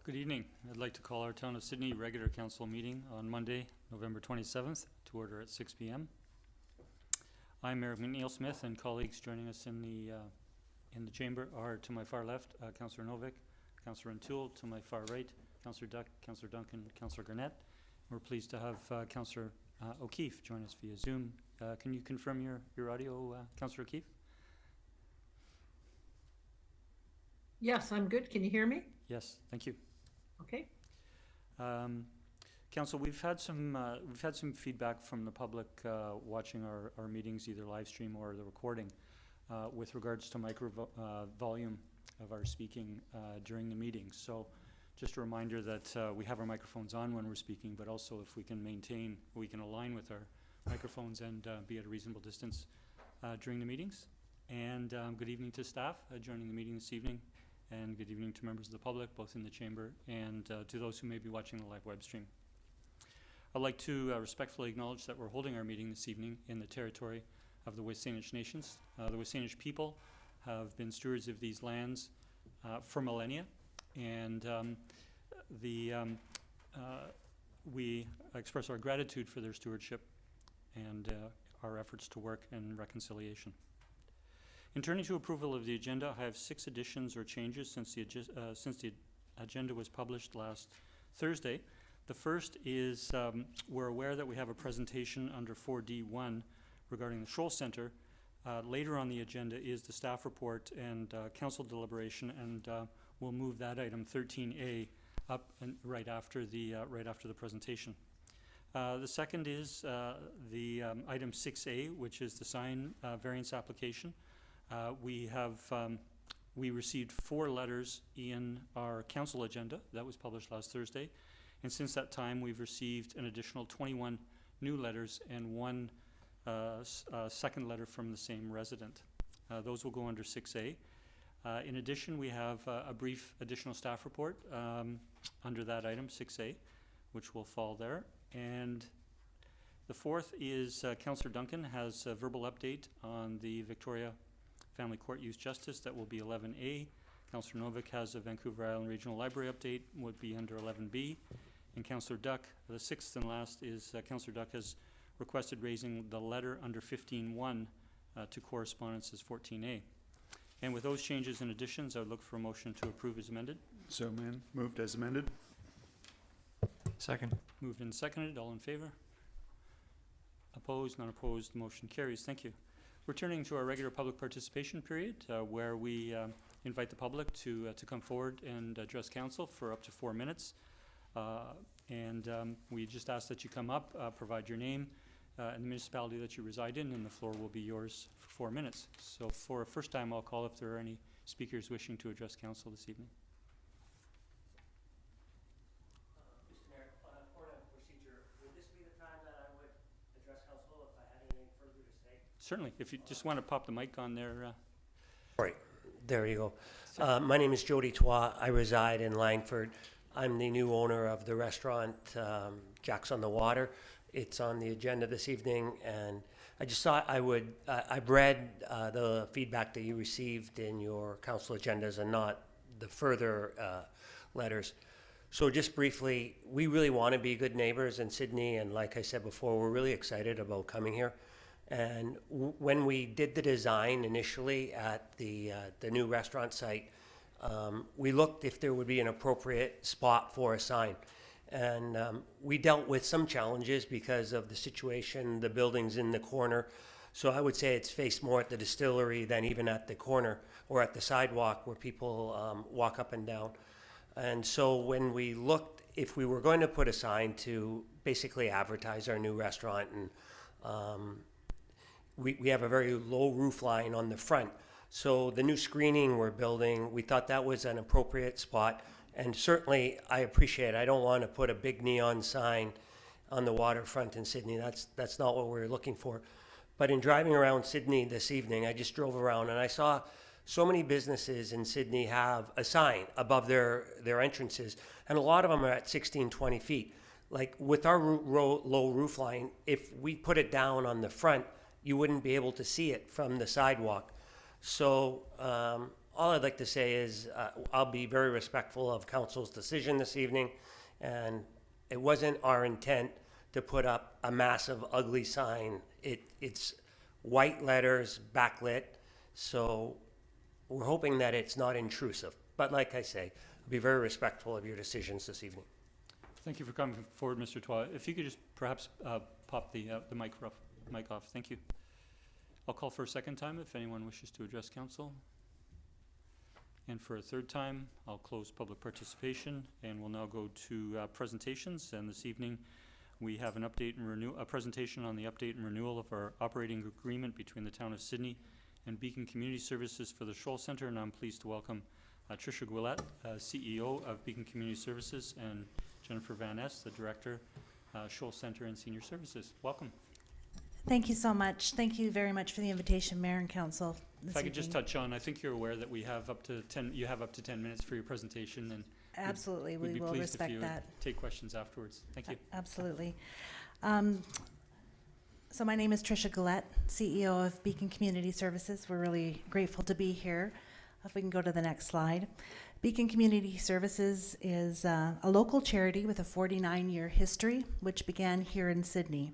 Good evening. I'd like to call our Town of Sydney regular council meeting on Monday, November 27th to order at 6 p.m. I'm Mayor McNeil Smith, and colleagues joining us in the chamber are to my far left, Councillor Novick, Councillor O'Toole, to my far right, Councillor Duck, Councillor Duncan, Councillor Guelette. We're pleased to have Councillor O'Keefe join us via Zoom. Can you confirm your audio, Councillor O'Keefe? Yes, I'm good. Can you hear me? Yes, thank you. Okay. Council, we've had some feedback from the public watching our meetings, either live stream or the recording, with regards to volume of our speaking during the meeting. So, just a reminder that we have our microphones on when we're speaking, but also if we can align with our microphones and be at a reasonable distance during the meetings. And good evening to staff joining the meeting this evening. And good evening to members of the public, both in the chamber and to those who may be watching the live web stream. I'd like to respectfully acknowledge that we're holding our meeting this evening in the territory of the West Nations. The West people have been stewards of these lands for millennia, and we express our gratitude for their stewardship and our efforts to work in reconciliation. In turning to approval of the agenda, I have 6 additions or changes since the agenda was published last Thursday. The first is we're aware that we have a presentation under 4D1 regarding the SHOAL Centre. Later on the agenda is the staff report and council deliberation, and we'll move that item 13A up and right after the presentation. The second is the item 6A, which is the sign variance application. We received 4 letters in our council agenda that was published last Thursday, and since that time we've received an additional 21 new letters and 1 second letter from the same resident. Those will go under 6A. In addition, we have a brief additional staff report under that item 6A, which will fall there. And the fourth is Councillor Duncan has a verbal update on the Victoria Family Court Youth Justice. That will be 11A. Councillor Novick has a Vancouver Island Regional Library update, would be under 11B. And Councillor Duck, the 6th and last, is Councillor Duck has requested raising the letter under 15.1 to correspondence as 14A. And with those changes and additions, I would look for a motion to approve as amended. So moved as amended. Second. Moved and seconded. All in favor? Opposed? None opposed. Motion carries. Thank you. Returning to our regular public participation period, where we invite the public to come forward and address council for up to 4 minutes. We just ask that you come up, provide your name and the municipality that you reside in, and the floor will be yours for 4 minutes. So for a first time, I'll call if there are any speakers wishing to address council this evening. Mr. Mayor, on a point of procedure, would this be the time that I would address council if I had anything further to say? Certainly. If you just want to pop the mic on there. Right. There you go. My name is Jody Twa. I reside in Langford. I'm the new owner of the restaurant Jack's on the Water. It's on the agenda this evening, and I just thought I've read the feedback that you received in your council agendas and not the further letters. So just briefly, we really want to be good neighbors in Sydney, and like I said before, we're really excited about coming here. And when we did the design initially at the new restaurant site, we looked if there would be an appropriate spot for a sign. And we dealt with some challenges because of the situation, the building's in the corner. So I would say it's faced more at the distillery than even at the corner or at the sidewalk where people walk up and down. And so when we looked, if we were going to put a sign to basically advertise our new restaurant, and we have a very low roof line on the front. So the new screening we're building, we thought that was an appropriate spot. And certainly I appreciate it. I don't want to put a big neon sign on the waterfront in Sydney. That's not what we're looking for. But in driving around Sydney this evening, I just drove around and I saw so many businesses in Sydney have a sign above their entrances. And a lot of them are at 16, 20 feet. Like with our low roof line, if we put it down on the front, you wouldn't be able to see it from the sidewalk. So all I'd like to say is I'll be very respectful of council's decision this evening, and it wasn't our intent to put up a massive ugly sign. It's white letters, backlit, so we're hoping that it's not intrusive. But like I say, I'll be very respectful of your decisions this evening. Thank you for coming forward, Mr. Twa. If you could just perhaps pop the mic off. Thank you. I'll call for a second time if anyone wishes to address council. And for a third time, I'll close public participation, and we'll now go to presentations. And this evening, we have an update and a presentation on the update and renewal of our operating agreement between the Town of Sydney and Beacon Community Services for the SHOAL Centre. And I'm pleased to welcome Tricia Guelette, CEO of Beacon Community Services, and Jennifer Van Ness, the Director, SHOAL Centre and Senior Services. Welcome. Thank you so much. Thank you very much for the invitation, Mayor and Council. If I could just touch on, I think you're aware that we have up to 10 minutes for your presentation, and absolutely, we'd we be will pleased respect if you that. take questions afterwards. Thank you. Absolutely. So my name is Tricia Guelette, CEO of Beacon Community Services. We're really grateful to be here. If we can go to the next slide. Beacon Community Services is a local charity with a 49-year history, which began here in Sydney.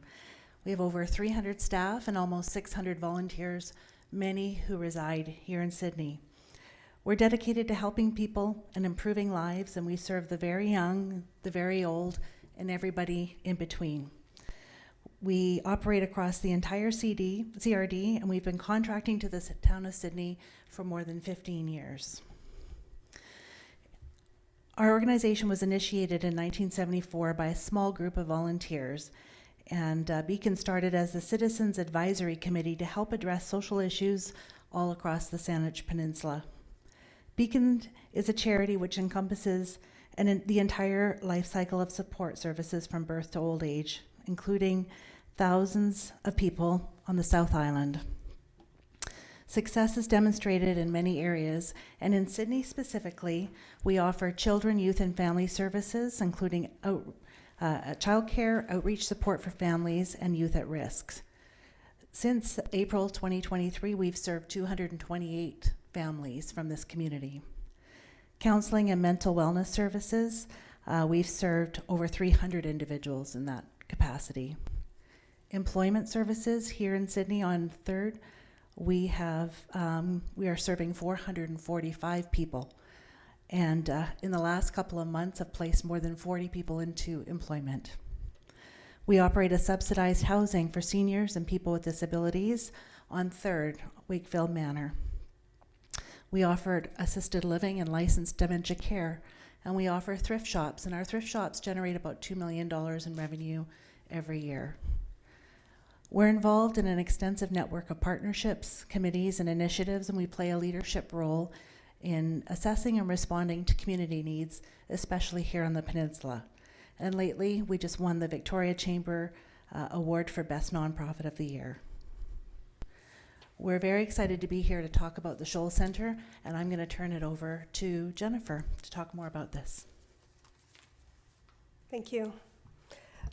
We have over 300 staff and almost 600 volunteers, many who reside here in Sydney. We're dedicated to helping people and improving lives, and we serve the very young, the very old, and everybody in between. We operate across the entire CRD, and we've been contracting to the Town of Sydney for more than 15 years. Our organization was initiated in 1974 by a small group of volunteers, and Beacon started as the Citizens Advisory Committee to help address social issues all across the Saanich Peninsula. Beacon is a charity which encompasses the entire life cycle of support services from birth to old age, including thousands of people on the South Island. Success is demonstrated in many areas, and in Sydney specifically, we offer children, youth, and family services, including childcare, outreach support for families, and youth at risk. Since April 2023, we've served 228 families from this community. Counseling and mental wellness services, we've served over 300 individuals in that capacity. Employment services here in Sydney on 3rd, we are serving 445 people, and in the last couple of months have placed more than 40 people into employment. We operate a subsidized housing for seniors and people with disabilities on 3rd, Wakefield Manor. We offered assisted living and licensed dementia care, and we offer thrift shops, and our thrift shops generate about $2 million in revenue every year. We're involved in an extensive network of partnerships, committees, and initiatives, and we play a leadership role in assessing and responding to community needs, especially here on the peninsula. And lately, we just won the Victoria Chamber Award for Best Nonprofit of the Year. We're very excited to be here to talk about the SHOAL Centre, and I'm going to turn it over to Jennifer to talk more about this. Thank you.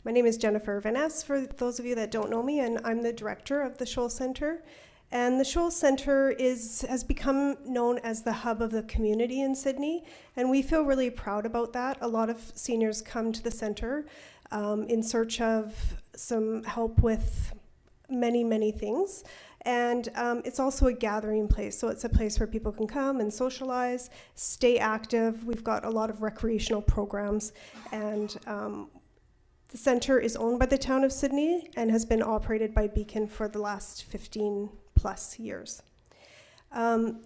My name is Jennifer Van Ness, for those of you that don't know me, and I'm the director of the SHOAL Centre. And the SHOAL Centre has become known as the hub of the community in Sydney, and we feel really proud about that. A lot of seniors come to the centre in search of some help with many, many things. And it's also a gathering place, so it's a place where people can come and socialize, stay active. We've got a lot of recreational programs, and the centre is owned by the Town of Sydney and has been operated by Beacon for the last 15 plus years.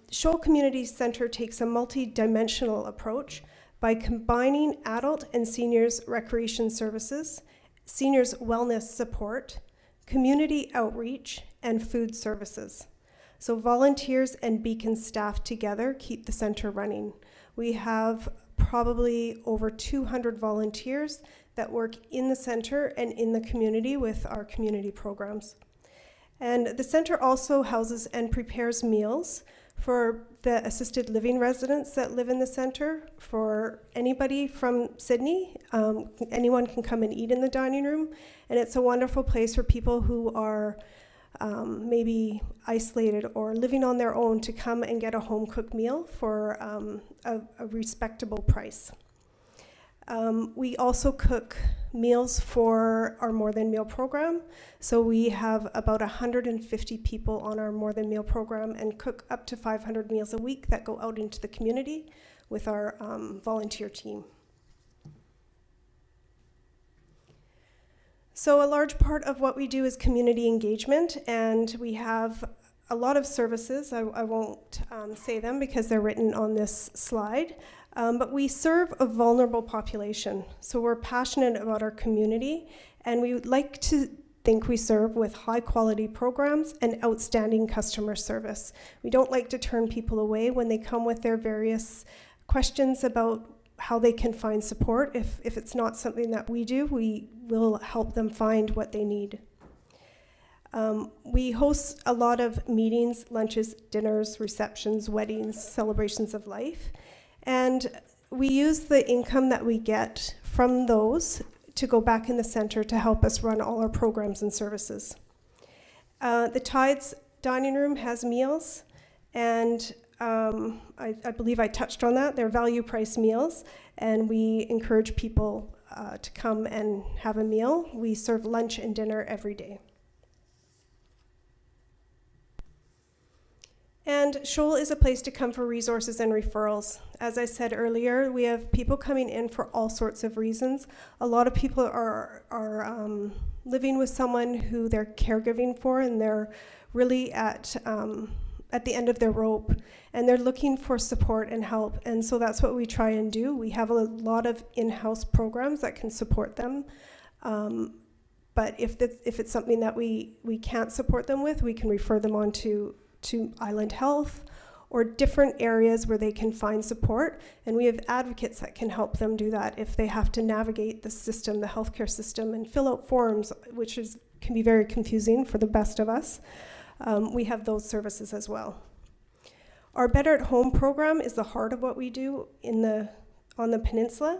SHOAL Community Centre takes a multi-dimensional approach by combining adult and seniors recreation services, seniors wellness support, community outreach, and food services. So volunteers and Beacon staff together keep the centre running. We have probably over 200 volunteers that work in the centre and in the community with our community programs. And the centre also houses and prepares meals for the assisted living residents that live in the centre. For anybody from Sydney, anyone can come and eat in the dining room. And it's a wonderful place for people who are maybe isolated or living on their own to come and get a home-cooked meal for a respectable price. We also cook meals for our More Than Meal program. So we have about 150 people on our More Than Meal program and cook up to 500 meals a week that go out into the community with our volunteer team. So a large part of what we do is community engagement, and we have a lot of services. I won't say them because they're written on this slide. But we serve a vulnerable population. So we're passionate about our community, and we would like to think we serve with high quality programs and outstanding customer service. We don't like to turn people away when they come with their various questions about how they can find support. If it's not something that we do, we will help them find what they need. We host a lot of meetings, lunches, dinners, receptions, weddings, celebrations of life. And we use the income that we get from those to go back in the center to help us run all our programs and services. The Tides dining room has meals, and I believe I touched on that. They're value price meals, and we encourage people to come and have a meal. We serve lunch and dinner every day. And SHOAL is a place to come for resources and referrals. As I said earlier, we have people coming in for all sorts of reasons. A lot of people are living with someone who they're caregiving for, and they're really at the end of their rope, and they're looking for support and help. And so that's what we try and do. We have a lot of in-house programs that can support them. But if it's something that we can't support them with, we can refer them on to Island Health or different areas where they can find support. And we have advocates that can help them do that if they have to navigate the system, the healthcare system, and fill out forms, which can be very confusing for the best of us. We have those services as well. Our Better at Home program is the heart of what we do on the peninsula.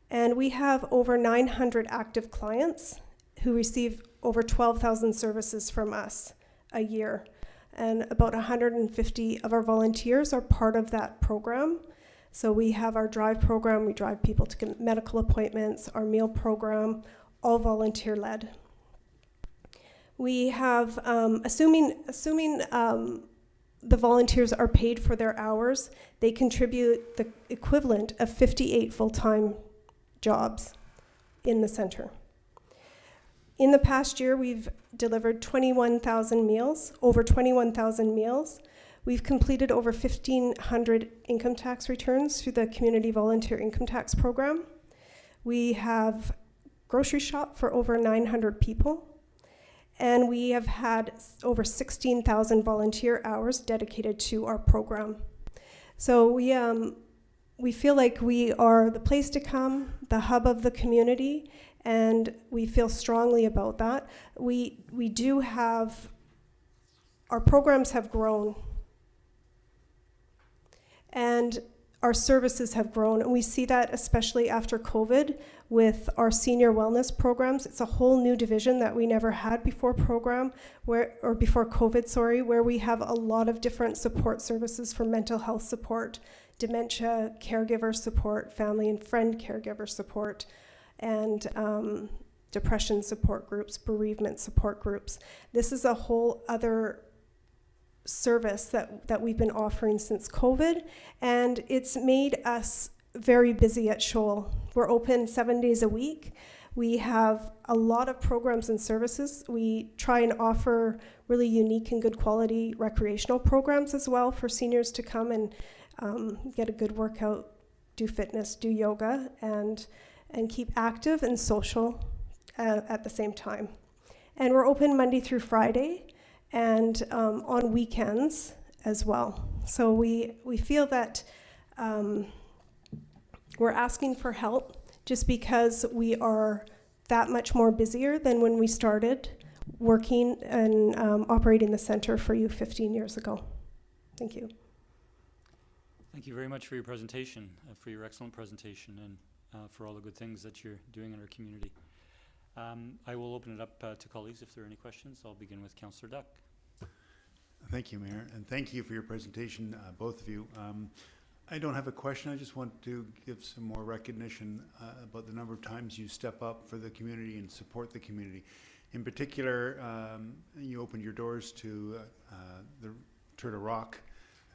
And we have over 900 active clients who receive over 12,000 services from us a year. And about 150 of our volunteers are part of that program. So we have our drive program, we drive people to get medical appointments, our meal program, all volunteer led. We have, assuming the volunteers are paid for their hours, they contribute the equivalent of 58 full-time jobs in the center. In the past year, we've delivered 21,000 meals, over 21,000 meals. We've completed over 1,500 income tax returns through the Community Volunteer Income Tax Program. We have grocery shop for over 900 people. And we have had over 16,000 volunteer hours dedicated to our program. So we feel like we are the place to come, the hub of the community, and we feel strongly about that. We do have, our programs have grown, and our services have grown, and we see that especially after COVID with our senior wellness programs. It's a whole new division that we never had before before COVID, where we have a lot of different support services for mental health support, dementia caregiver support, family and friend caregiver support, and depression support groups, bereavement support groups. This is a whole other service that we've been offering since COVID, and it's made us very busy at SHOAL. We're open 7 days a week. We have a lot of programs and services. We try and offer really unique and good quality recreational programs as well for seniors to come and get a good workout, do fitness, do yoga, and keep active and social at the same time. And we're open Monday through Friday and on weekends as well. So we feel that we're asking for help just because we are that much more busier than when we started working and operating the center for you 15 years ago. Thank you. Thank you very much for your presentation, for your excellent presentation, and for all the good things that you're doing in our community. I will open it up to colleagues if there are any questions. I'll begin with Councillor Duck. Thank you, Mayor, and thank you for your presentation, both of you. I don't have a question. I just want to give some more recognition about the number of times you step up for the community and support the community. In particular, you opened your doors to the Turtle Rock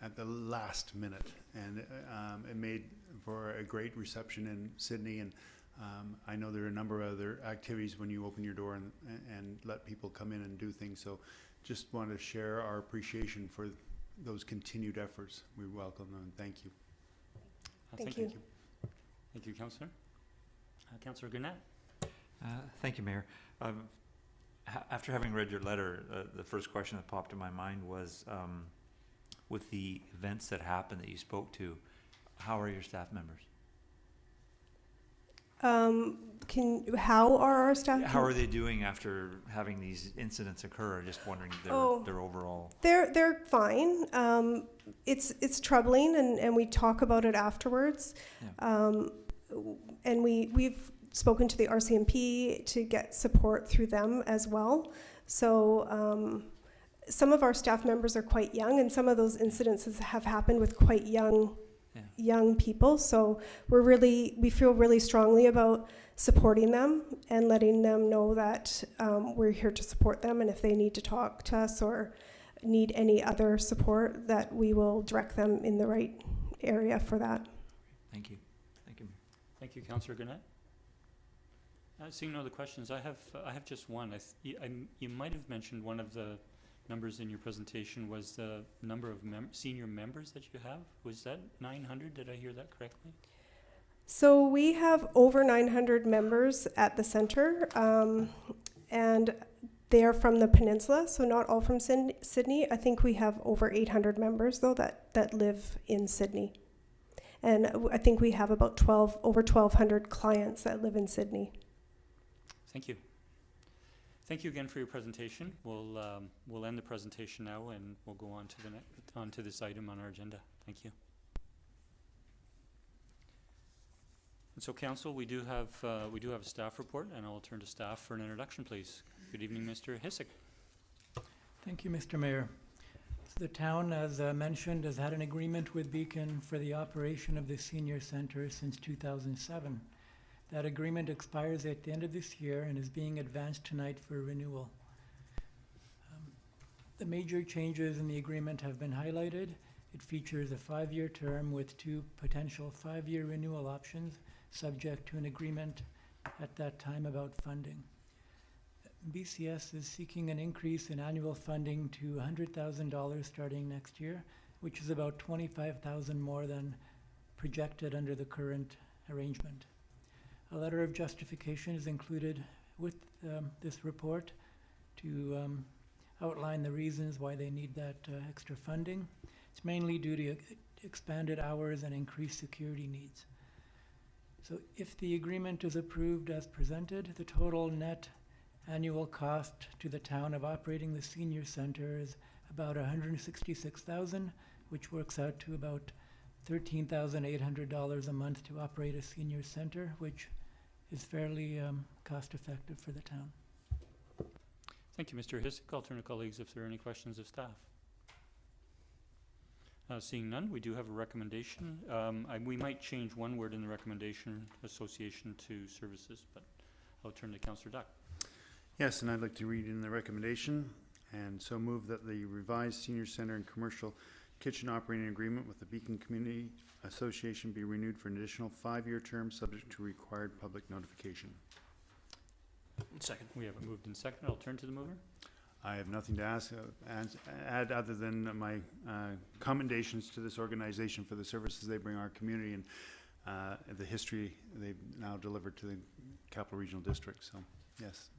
at the last minute, and it made for a great reception in Sydney. And I know there are a number of other activities when you open your door and let people come in and do things. So just want to share our appreciation for those continued efforts. We welcome them and thank you. Thank you. Thank you, Councillor. Councillor Guelette. Thank you, Mayor. After having read your letter, the first question that popped in my mind was, with the events that happened that you spoke to, how are your staff members? How are our staff? How are they doing after having these incidents occur? Just wondering their overall. They're fine. It's troubling, and we talk about it afterwards. Yeah. And we've spoken to the RCMP to get support through them as well. So some of our staff members are quite young, and some of those incidences have happened with quite young people. So we feel really strongly about supporting them and letting them know that we're here to support them, and if they need to talk to us or need any other support, that we will direct them in the right area for that. Thank you. Thank you. Thank you, Councillor Guelette. Seeing no other questions, I have just one. You might have mentioned one of the numbers in your presentation was the number of senior members that you have. Was that 900? Did I hear that correctly? So we have over 900 members at the center, and they are from the peninsula, so not all from Sydney. I think we have over 800 members, though, that live in Sydney. And I think we have about over 1,200 clients that live in Sydney. Thank you. Thank you again for your presentation. We'll end the presentation now, and we'll go on to on to this item on our agenda. Thank you. And so, Council, we do have a staff report, and I'll turn to staff for an introduction, please. Good evening, Mr. Hissick. Thank you, Mr. Mayor. So the town, as mentioned, has had an agreement with Beacon for the operation of the senior center since 2007. That agreement expires at the end of this year and is being advanced tonight for renewal. The major changes in the agreement have been highlighted. It features a 5-year term with 2 potential 5-year renewal options, subject to an agreement at that time about funding. BCS is seeking an increase in annual funding to $100,000 starting next year, which is about $25,000 more than projected under the current arrangement. A letter of justification is included with this report to outline the reasons why they need that extra funding. It's mainly due to expanded hours and increased security needs. So if the agreement is approved as presented, the total net annual cost to the town of operating the senior center is about $166,000, which works out to about $13,800 a month to operate a senior center, which is fairly cost effective for the town. Thank you, Mr. Hissick. I'll turn to colleagues if there are any questions of staff. Seeing none, we do have a recommendation. We might change one word in the recommendation, association to services, but I'll turn to Councillor Duck. Yes, and I'd like to read in the recommendation, and so move that the revised senior center and commercial kitchen operating agreement with the Beacon Community Association be renewed for an additional 5-year term subject to required public notification. Second. We have it moved and seconded. I'll turn to the mover. I have nothing to add other than my commendations to this organization for the services they bring our community and the history they've now delivered to the Capital Regional District. So, yes,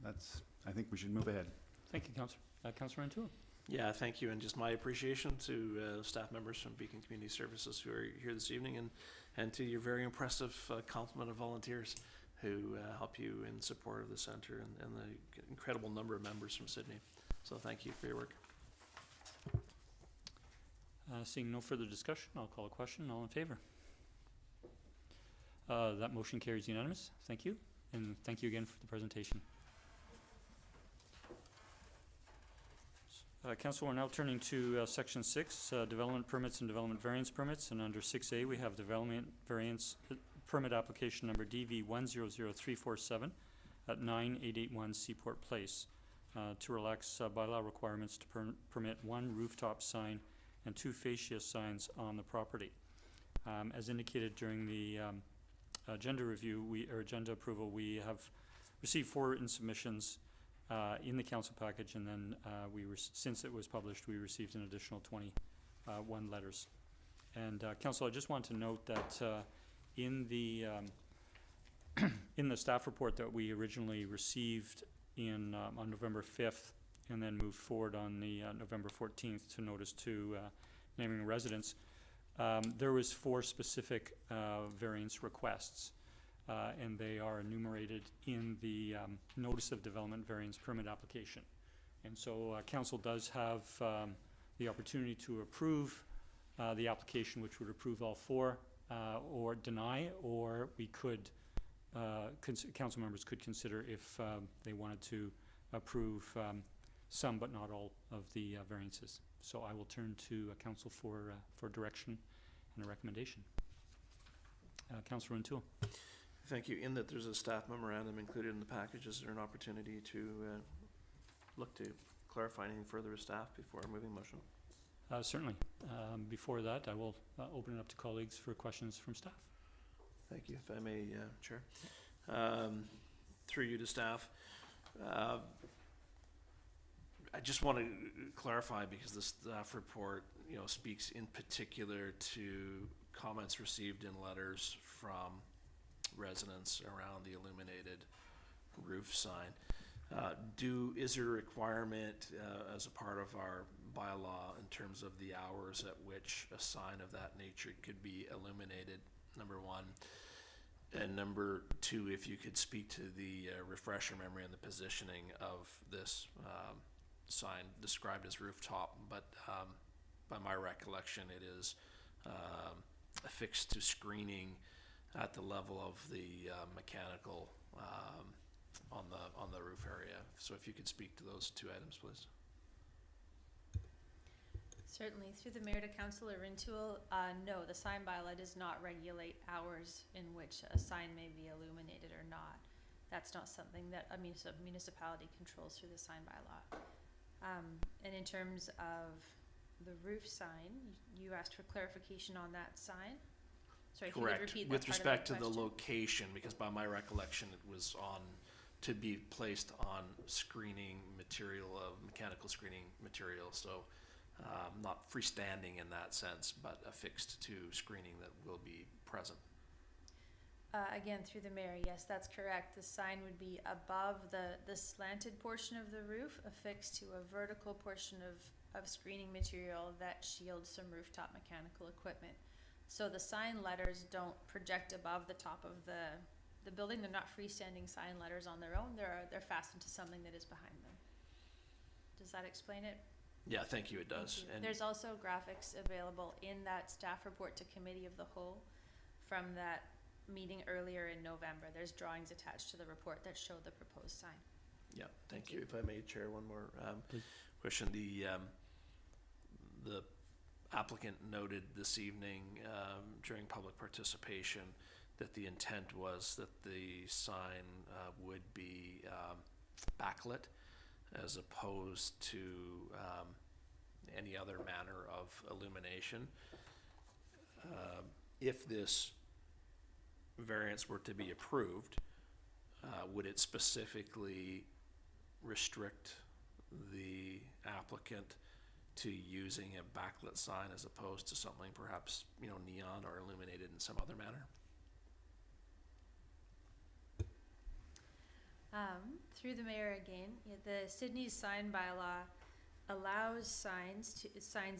I think we should move ahead. Thank you, Councillor. Councillor Renewal. Yeah, thank you, and just my appreciation to staff members from Beacon Community Services who are here this evening, and to your very impressive complement of volunteers who help you in support of the center and the incredible number of members from Sydney. So thank you for your work. Seeing no further discussion, I'll call a question. All in favor? That motion carries unanimous. Thank you, and thank you again for the presentation. Council, we're now turning to Section 6, Development Permits and Development Variance Permits. And under 6A, we have Development Variance Permit Application Number DV 100347 at 9881 Seaport Place to relax bylaw requirements to permit one rooftop sign and 2 fascia signs on the property. As indicated during the agenda review, agenda approval, we have received 4 written submissions in the council package, and then since it was published, we received an additional 21 letters. And council, I just want to note that in the in the staff report that we originally received on November 5th, and then moved forward on the November 14th to notice to naming residents, there was 4 specific variance requests. And they are enumerated in the Notice of Development Variance Permit Application. And so council does have the opportunity to approve the application, which would approve all 4, or deny, or we could, council members could consider if they wanted to approve some but not all of the variances. So I will turn to council for direction and a recommendation. Councilor Renewal. Thank you. In that there's a staff memorandum included in the package, is there an opportunity to look to clarify anything further with staff before moving motion? Certainly. Before that, I will open it up to colleagues for questions from staff. Thank you. If I may, Chair. Through you to staff. I just want to clarify, because the staff report, speaks in particular to comments received in letters from residents around the illuminated roof sign. Is there a requirement as a part of our bylaw in terms of the hours at which a sign of that nature could be illuminated, number 1? And number 2, if you could speak to the refresher memory and the positioning of this sign described as rooftop, but by my recollection it is affixed to screening at the level of the mechanical on the roof area. So if you could speak to those 2 items, please. Certainly. Through the Mayor to Councilor Renewal, no, the sign bylaw does not regulate hours in which a sign may be illuminated or not. That's not something that a municipality controls through the sign bylaw. And in terms of the roof sign, you asked for clarification on that sign. Sorry, Correct. If you would repeat With that respect to part of the question. location, because by my recollection it was to be placed on screening material, mechanical screening material, so not freestanding in that sense, but affixed to screening that will be present. Again, through the mayor, yes, that's correct. The sign would be above the slanted portion of the roof, affixed to a vertical portion of screening material that shields some rooftop mechanical equipment. So the sign letters don't project above the top of the building. They're not freestanding sign letters on their own. They're fastened to something that is behind them. Does that explain it? Yeah, thank you, it does. And There's also graphics available in that staff report to Committee of the Whole from that meeting earlier in November. There's drawings attached to the report that show the proposed sign. yeah, thank you. If I may, Chair, one more question. The applicant noted this evening during public participation that the intent was that the sign would be backlit as opposed to any other manner of illumination. If this variance were to be approved, would it specifically restrict the applicant to using a backlit sign as opposed to something perhaps, neon or illuminated in some other manner? Through the mayor again, the Sydney's sign bylaw allows signs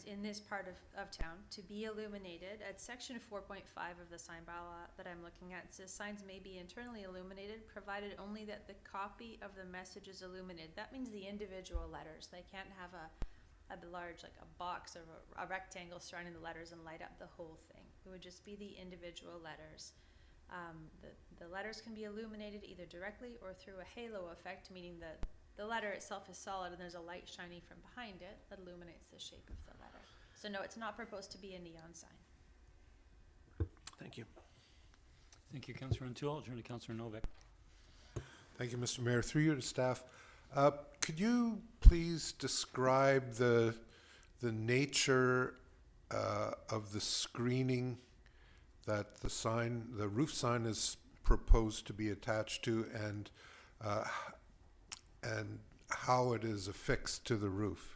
in this part of town to be illuminated. At section 4.5 of the sign bylaw that I'm looking at, it says signs may be internally illuminated provided only that the copy of the message is illuminated. That means the individual letters. They can't have a large, like a box or a rectangle surrounding the letters and light up the whole thing. It would just be the individual letters. The letters can be illuminated either directly or through a halo effect, meaning that the letter itself is solid and there's a light shining from behind it that illuminates the shape of the letter. So no, it's not proposed to be a neon sign. Thank you. Thank you, Councillor O'Toole. I'll turn to Councillor Novak. Thank you, Mr. Mayor. Through you to staff, could you please describe the nature of the screening that the roof sign is proposed to be attached to, and how it is affixed to the roof?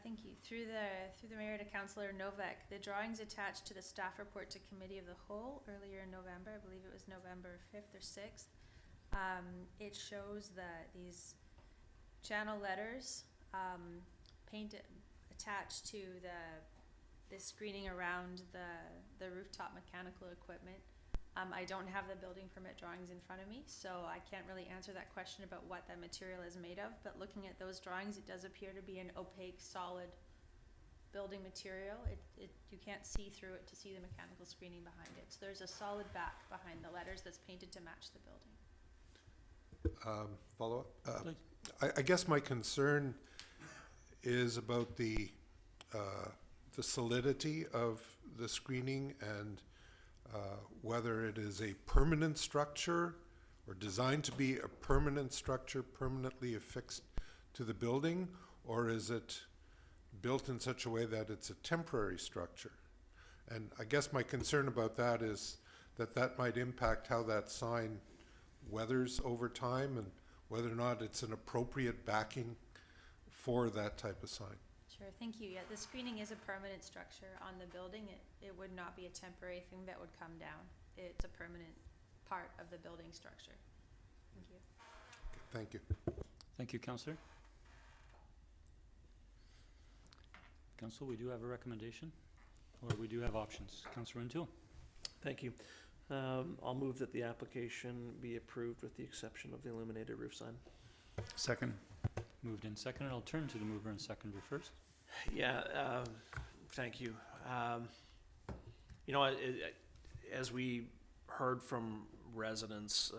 Thank you. Through the mayor to Councillor Novak, the drawings attached to the staff report to Committee of the Whole earlier in November, I believe it was November 5th or 6th, it shows that these channel letters painted attached to the screening around the rooftop mechanical equipment. I don't have the building permit drawings in front of me, so I can't really answer that question about what that material is made of, but looking at those drawings, it does appear to be an opaque, solid building material. You can't see through it to see the mechanical screening behind it. So there's a solid back behind the letters that's painted to match the building. Follow up? I guess my concern is about the solidity of the screening and whether it is a permanent structure or designed to be a permanent structure permanently affixed to the building, or is it built in such a way that it's a temporary structure? And I guess my concern about that is that might impact how that sign weathers over time and whether or not it's an appropriate backing for that type of sign. Sure, thank you. Yeah, the screening is a permanent structure on the building. It would not be a temporary thing that would come down. It's a permanent part of the building structure. Thank you. Okay, thank you. Thank you, Councillor. Council, we do have a recommendation, or we do have options. Councillor O'Toole. Thank you. I'll move that the application be approved with the exception of the illuminated roof sign. Second. Moved and seconded. I'll turn to the mover and seconder first. Yeah, thank you. You know, as we heard from residents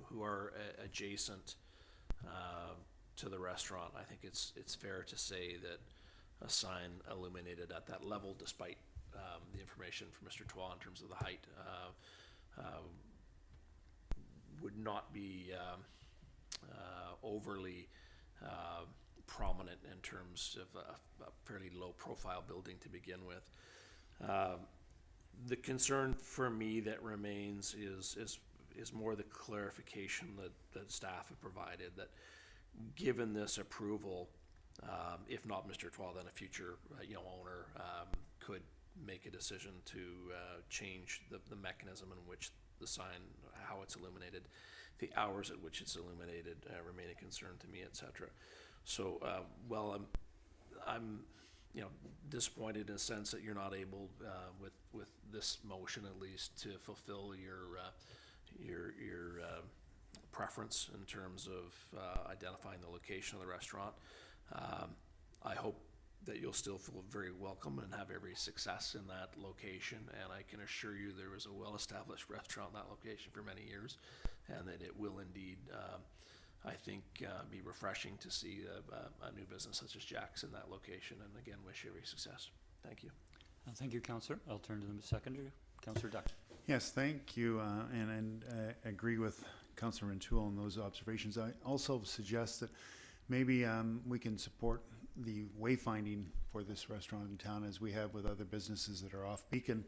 who are adjacent to the restaurant, I think it's fair to say that a sign illuminated at that level, despite the information from Mr. Twa in terms of the height, would not be overly prominent in terms of a fairly low profile building to begin with. The concern for me that remains is more the clarification that staff have provided, that given this approval, if not Mr. Twa, then a future owner could make a decision to change the mechanism in which the sign, how it's illuminated, the hours at which it's illuminated remain a concern to me, etc. So while I'm disappointed in a sense that you're not able with this motion at least to fulfill your preference in terms of identifying the location of the restaurant, I hope that you'll still feel very welcome and have every success in that location. And I can assure you there was a well-established restaurant in that location for many years, and that it will indeed, I think, be refreshing to see a new business such as Jack's in that location. And again, wish you every success. Thank you. Thank you, Councillor. I'll turn to the seconder, Councillor Duck. Yes, thank you, and I agree with Councillor O'Toole on those observations. I also suggest that maybe we can support the wayfinding for this restaurant in town, as we have with other businesses that are off Beacon,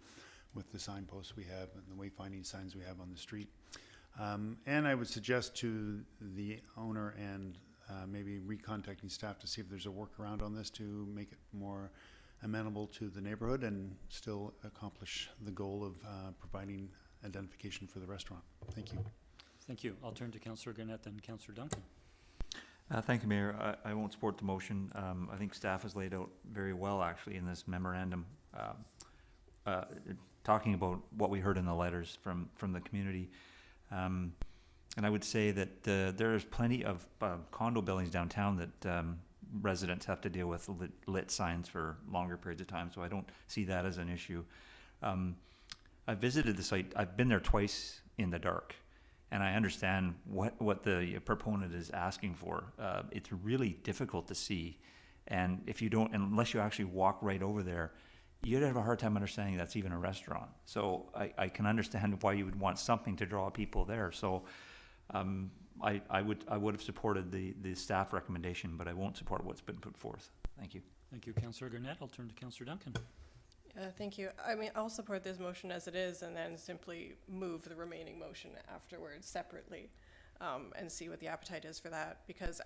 with the signposts we have and the wayfinding signs we have on the street. And I would suggest to the owner and maybe recontacting staff to see if there's a workaround on this to make it more amenable to the neighborhood and still accomplish the goal of providing identification for the restaurant. Thank you. Thank you. I'll turn to Councillor Guelette and Councillor Duncan. Thank you, Mayor. I won't support the motion. I think staff has laid out very well, actually, in this memorandum, talking about what we heard in the letters from the community. And I would say that there is plenty of condo buildings downtown that residents have to deal with lit signs for longer periods of time, so I don't see that as an issue. I visited the site. I've been there twice in the dark, and I understand what the proponent is asking for. It's really difficult to see, and if you don't, unless you actually walk right over there, you'd have a hard time understanding that's even a restaurant. So I can understand why you would want something to draw people there. So I would have supported the staff recommendation, but I won't support what's been put forth. Thank you. Thank you, Councillor Guelette. I'll turn to Councillor Duncan. Thank you. I mean, I'll support this motion as it is and then simply move the remaining motion afterwards separately and see what the appetite is for that. Because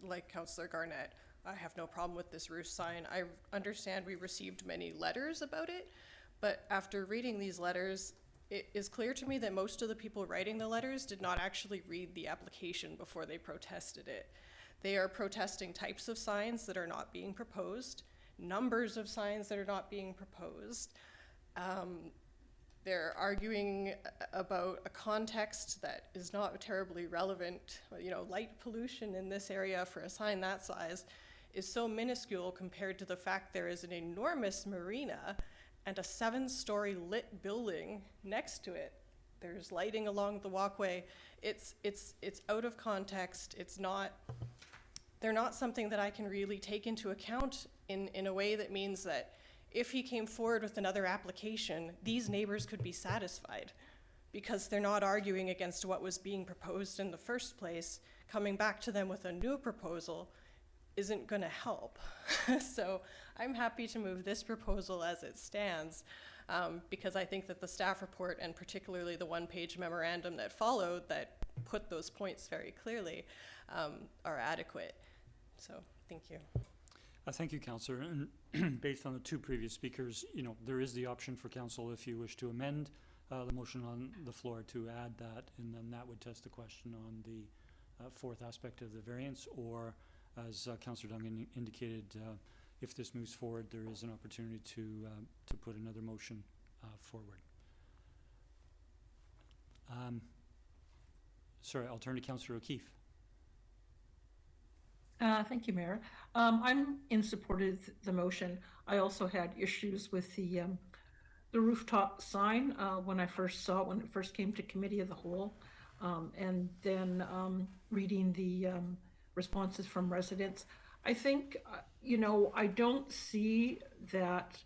like Councillor Garnett, I have no problem with this roof sign. I understand we received many letters about it, but after reading these letters, it is clear to me that most of the people writing the letters did not actually read the application before they protested it. They are protesting types of signs that are not being proposed, numbers of signs that are not being proposed. They're arguing about a context that is not terribly relevant. You know, light pollution in this area for a sign that size is so minuscule compared to the fact there is an enormous marina and a 7-story lit building next to it. There's lighting along the walkway. It's out of context. They're not something that I can really take into account in a way that means that if he came forward with another application, these neighbors could be satisfied because they're not arguing against what was being proposed in the first place. Coming back to them with a new proposal isn't going to help. So I'm happy to move this proposal as it stands because I think that the staff report and particularly the one-page memorandum that followed that put those points very clearly are adequate. So thank you. Thank you, Councillor. And based on the two previous speakers, there is the option for council if you wish to amend the motion on the floor to add that, and then that would test the question on the fourth aspect of the variance, or as Councillor Duncan indicated, if this moves forward, there is an opportunity to put another motion forward. Sorry, I'll turn to Councillor O'Keefe. Thank you, Mayor. I'm in support of the motion. I also had issues with the rooftop sign when I first saw it, when it first came to committee of the whole, and then reading the responses from residents. I think, I don't see that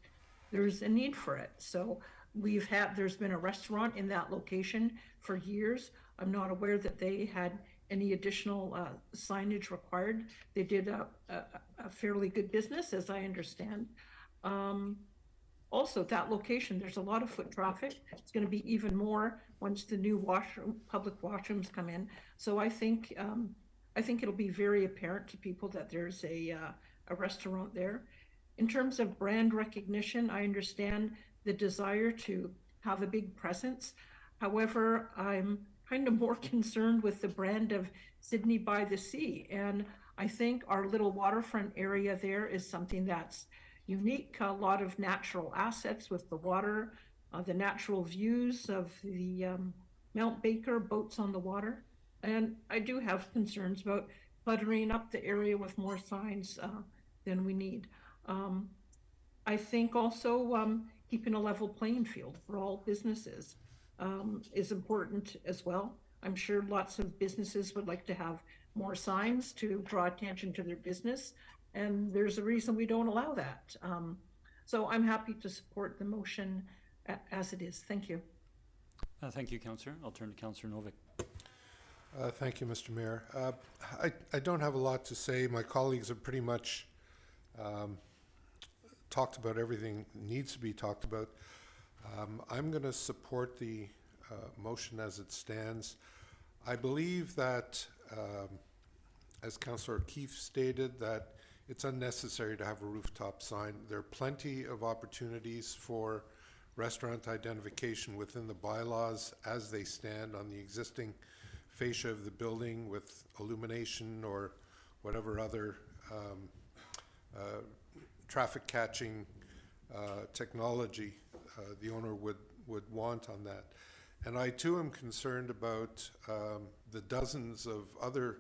there's a need for it. So there's been a restaurant in that location for years. I'm not aware that they had any additional signage required. They did a fairly good business, as I understand. Also, that location, there's a lot of foot traffic. It's going to be even more once the new public washrooms come in. So I think it'll be very apparent to people that there's a restaurant there. In terms of brand recognition, I understand the desire to have a big presence. However, I'm kind of more concerned with the brand of Sydney by the Sea. And I think our little waterfront area there is something that's unique, a lot of natural assets with the water, the natural views of the Mount Baker, boats on the water. And I do have concerns about cluttering up the area with more signs than we need. I think also keeping a level playing field for all businesses is important as well. I'm sure lots of businesses would like to have more signs to draw attention to their business, and there's a reason we don't allow that. So I'm happy to support the motion as it is. Thank you. Thank you, Councillor. I'll turn to Councillor Novick. Thank you, Mr. Mayor. I don't have a lot to say. My colleagues have pretty much talked about everything that needs to be talked about. I'm going to support the motion as it stands. I believe that, as Councillor O'Keefe stated, that it's unnecessary to have a rooftop sign. There are plenty of opportunities for restaurant identification within the bylaws as they stand on the existing fascia of the building with illumination or whatever other traffic catching technology the owner would want on that. And I too am concerned about the dozens of other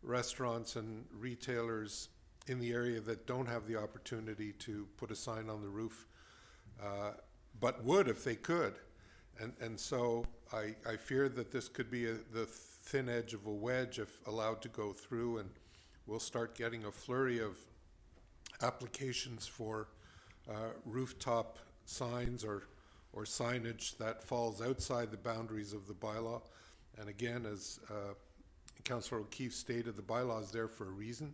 restaurants and retailers in the area that don't have the opportunity to put a sign on the roof, but would if they could. And so I fear that this could be the thin edge of a wedge if allowed to go through, and we'll start getting a flurry of applications for rooftop signs or signage that falls outside the boundaries of the bylaw. And again, as Councillor O'Keefe stated, the bylaw is there for a reason.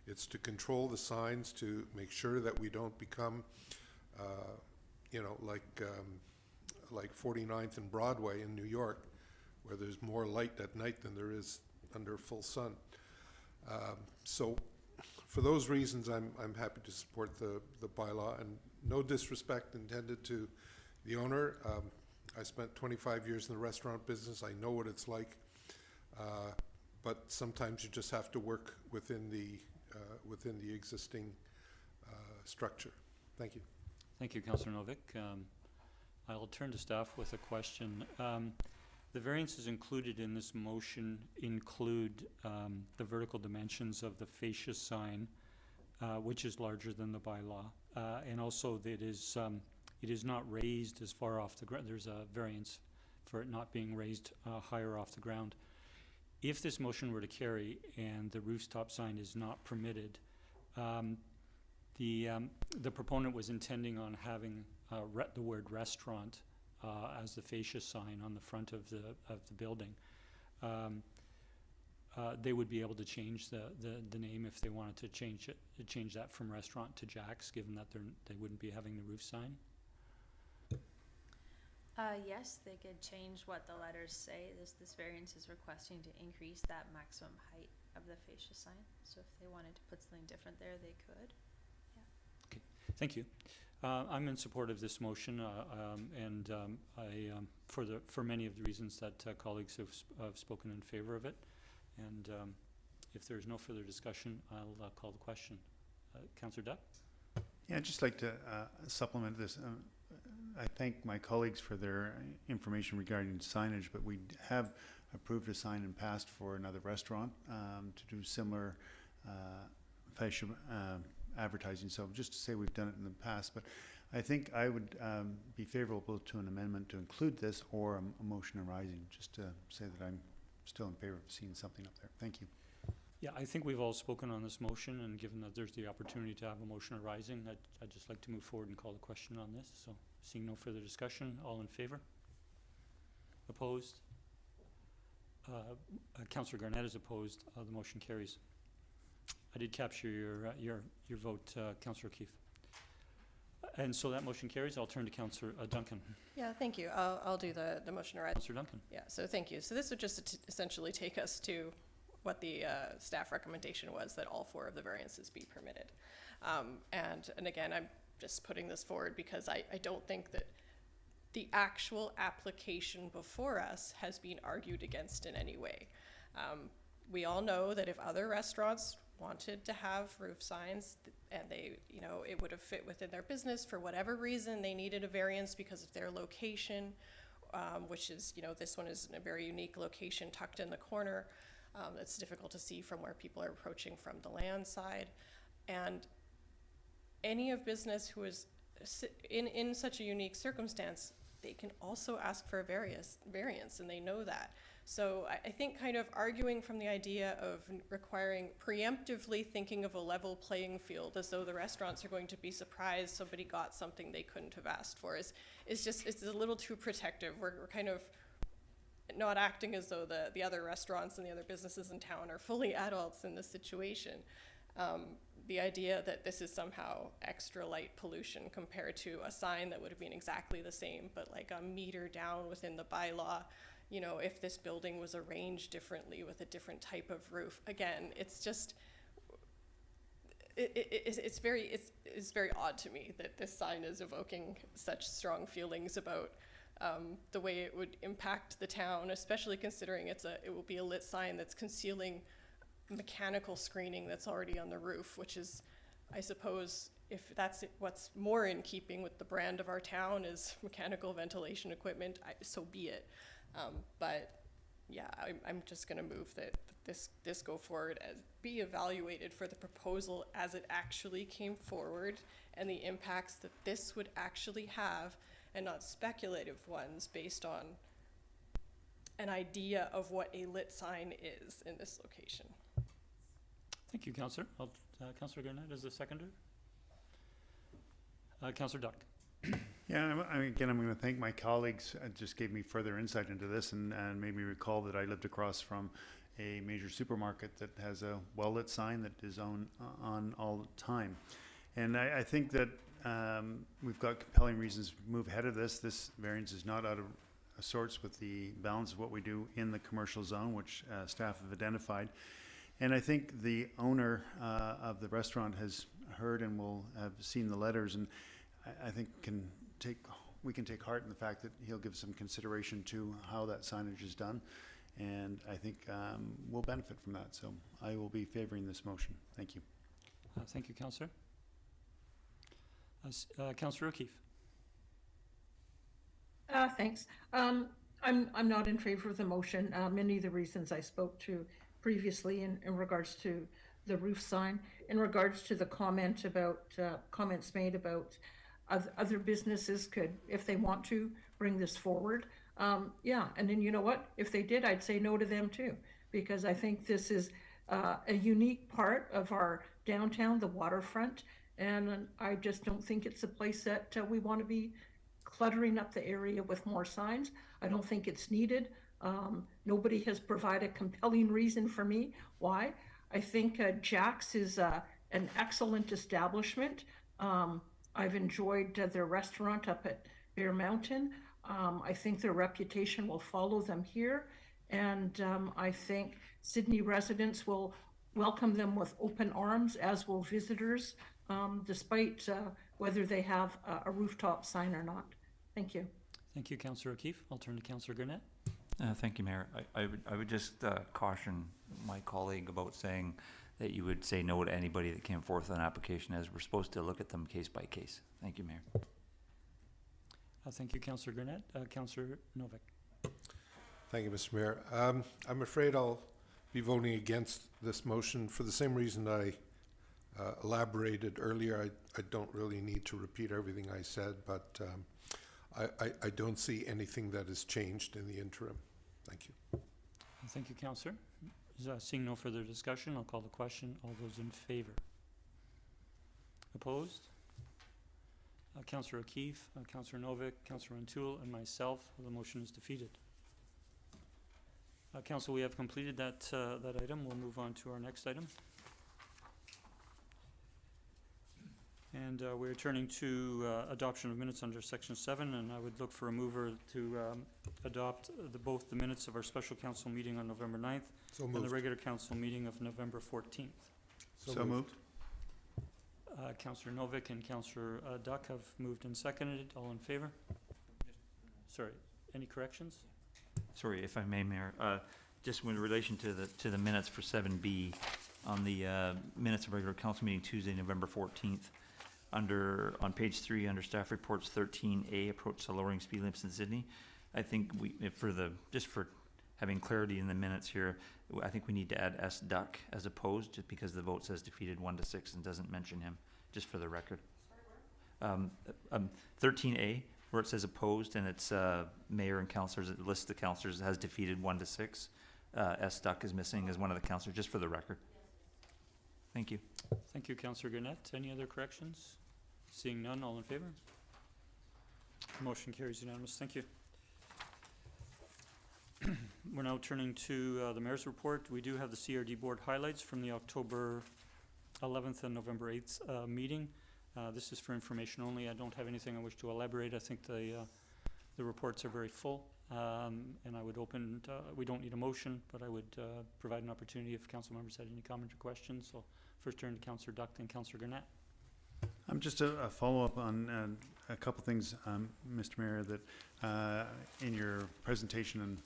It's to control the signs, to make sure that we don't become, you know, like 49th and Broadway in New York, where there's more light at night than there is under full sun. So for those reasons, I'm happy to support the bylaw, and no disrespect intended to the owner. I spent 25 years in the restaurant business. I know what it's like, but sometimes you just have to work within the existing structure. Thank you. Thank you, Councillor Novick. I'll turn to staff with a question. The variances included in this motion include the vertical dimensions of the fascia sign, which is larger than the bylaw, and also that it is not raised as far off the ground. There's a variance for it not being raised higher off the ground. If this motion were to carry and the rooftop sign is not permitted, the proponent was intending on having the word restaurant as the fascia sign on the front of the building. They would be able to change the name if they wanted to change that from restaurant to Jack's, given that they wouldn't be having the roof sign. Yes, they could change what the letters say. This variance is requesting to increase that maximum height of the fascia sign. So if they wanted to put something different there, they could. Okay, thank you. I'm in support of this motion, and for many of the reasons that colleagues have spoken in favor of it. And if there's no further discussion, I'll call the question. Councillor Dutt? Yeah, I'd just like to supplement this. I thank my colleagues for their information regarding signage, but we have approved a sign in past for another restaurant to do similar fascia advertising. So just to say we've done it in the past, but I think I would be favorable to an amendment to include this or a motion arising, just to say that I'm still in favor of seeing something up there. Thank you. Yeah, I think we've all spoken on this motion, and given that there's the opportunity to have a motion arising, I'd just like to move forward and call the question on this. So seeing no further discussion, all in favor? Opposed? Councillor Garnett is opposed. The motion carries. I did capture your vote, Councillor O'Keefe. And so that motion carries. I'll turn to Councillor Duncan. Yeah, thank you. I'll do the motion arise. Councillor Duncan. Yeah, so thank you. So this would just essentially take us to what the staff recommendation was, that all 4 of the variances be permitted. And again, I'm just putting this forward because I don't think that the actual application before us has been argued against in any way. We all know that if other restaurants wanted to have roof signs and they, you know, it would have fit within their business for whatever reason, they needed a variance because of their location, which is, you know, this one is in a very unique location tucked in the corner. It's difficult to see from where people are approaching from the land side. And any of business who is in such a unique circumstance, they can also ask for a variance, and they know that. So I think kind of arguing from the idea of requiring preemptively thinking of a level playing field as though the restaurants are going to be surprised somebody got something they couldn't have asked for is just, it's a little too protective. We're kind of not acting as though the other restaurants and the other businesses in town are fully adults in this situation. The idea that this is somehow extra light pollution compared to a sign that would have been exactly the same, but like a meter down within the bylaw, you know, if this building was arranged differently with a different type of roof. Again, it's just, it's very odd to me that this sign is evoking such strong feelings about the way it would impact the town, especially considering it will be a lit sign that's concealing mechanical screening that's already on the roof, which is, I suppose, if that's what's more in keeping with the brand of our town is mechanical ventilation equipment, so be it. But yeah, I'm just going to move that this go forward as be evaluated for the proposal as it actually came forward and the impacts that this would actually have, and not speculative ones based on an idea of what a lit sign is in this location. Thank you, Councillor. Councillor Guelette is the seconder. Councillor Duck. Yeah, again, I'm going to thank my colleagues. It just gave me further insight into this and made me recall that I lived across from a major supermarket that has a well-lit sign that is on all the time. And I think that we've got compelling reasons to move ahead of this. This variance is not out of sorts with the balance of what we do in the commercial zone, which staff have identified. And I think the owner of the restaurant has heard and will have seen the letters, and I think we can take heart in the fact that he'll give some consideration to how that signage is done, and I think we'll benefit from that. So I will be favoring this motion. Thank you. Thank you, Councillor. Councillor O'Keefe. Thanks. I'm not in favor of the motion. Many of the reasons I spoke to previously in regards to the roof sign, in regards to the comment about, comments made about other businesses could, if they want to, bring this forward. Yeah, and then you know what? If they did, I'd say no to them too, because I think this is a unique part of our downtown, the waterfront, and I just don't think it's a place that we want to be cluttering up the area with more signs. I don't think it's needed. Nobody has provided a compelling reason for me why. I think Jack's is an excellent establishment. I've enjoyed their restaurant up at Bear Mountain. I think their reputation will follow them here. And I think Sydney residents will welcome them with open arms, as will visitors, despite whether they have a rooftop sign or not. Thank you. Thank you, Councillor O'Keefe. I'll turn to Councillor Guelette. Thank you, Mayor. I would just caution my colleague about saying that you would say no to anybody that came forth with an application, as we're supposed to look at them case by case. Thank you, Mayor. Thank you, Councillor Guelette. Councillor Novak. Thank you, Mr. Mayor. I'm afraid I'll be voting against this motion for the same reason I elaborated earlier. I don't really need to repeat everything I said, but I don't see anything that has changed in the interim. Thank you. Thank you, Councillor. Seeing no further discussion, I'll call the question. All those in favor? Opposed? Councillor O'Keefe, Councillor Novak, Councillor O'Toole, and myself. The motion is defeated. Council, we have completed that item. We'll move on to our next item. And we're turning to adoption of minutes under Section 7, and I would look for a mover to adopt both the minutes of our special council meeting on November 9th and the regular council meeting of November 14th. So moved. Councillor Novak and Councillor Duck have moved and seconded. All in favor? Sorry, any corrections? Sorry, if I may, Mayor. Just in relation to the minutes for 7B, on the minutes of regular council meeting Tuesday, November 14th, on page 3, under staff reports 13A, approach to lowering speed limits in Sydney. I think just for having clarity in the minutes here, I think we need to add S. Duck as opposed, just because the vote says defeated 1-6 and doesn't mention him, just for the record. 13A, where it says opposed, and it's mayor and councillors, it lists the councillors, has defeated 1-6. S. Duck is missing as one of the councillors, just for the record. Thank you. Thank you, Councillor Guelette. Any other corrections? Seeing none, all in favor? Motion carries unanimous. Thank you. We're now turning to the mayor's report. We do have the CRD board highlights from the October 11th and November 8th meeting. This is for information only. I don't have anything I wish to elaborate. I think the reports are very full, and I would open, we don't need a motion, but I would provide an opportunity if council members had any comments or questions. So first turn to Councillor Duck and Councillor Guelette. Just a follow-up on a couple things, Mr. Mayor, that in your presentation on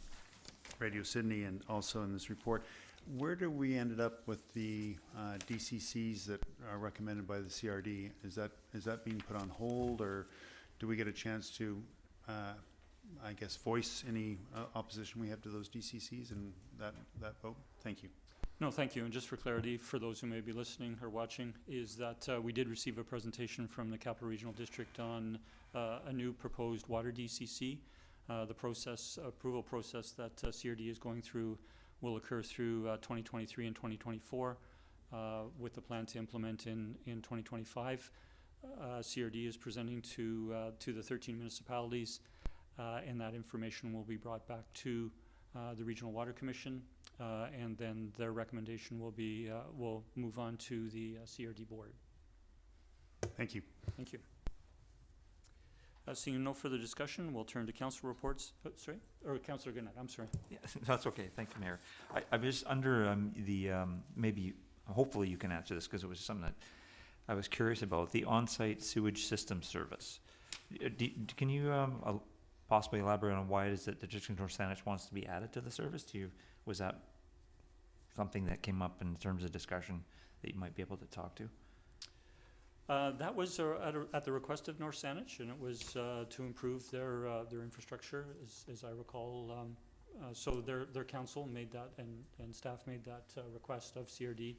Radio Sydney and also in this report, where do we ended up with the DCCs that are recommended by the CRD? Is that being put on hold, or do we get a chance to, I guess, voice any opposition we have to those DCCs and that vote? Thank you. No, thank you. And just for clarity, for those who may be listening or watching, is that we did receive a presentation from the Capital Regional District on a new proposed water DCC. The approval process that CRD is going through will occur through 2023 and 2024 with the plan to implement in 2025. CRD is presenting to the 13 municipalities, and that information will be brought back to the Regional Water Commission, and then their recommendation will move on to the CRD board. Thank you. Thank you. Seeing no further discussion, we'll turn to council reports. Oh, sorry, or Councillor Guelette, I'm sorry. Yeah, that's okay. Thank you, Mayor. I was under maybe, hopefully you can answer this because it was something that I was curious about, the on-site sewage system service. Can you possibly elaborate on why it is that the District of North Saanich wants to be added to the service? Was that something that came up in terms of discussion that you might be able to talk to? That was at the request of North Saanich, and it was to improve their infrastructure, as I recall. So their council made that, and staff made that request of CRD,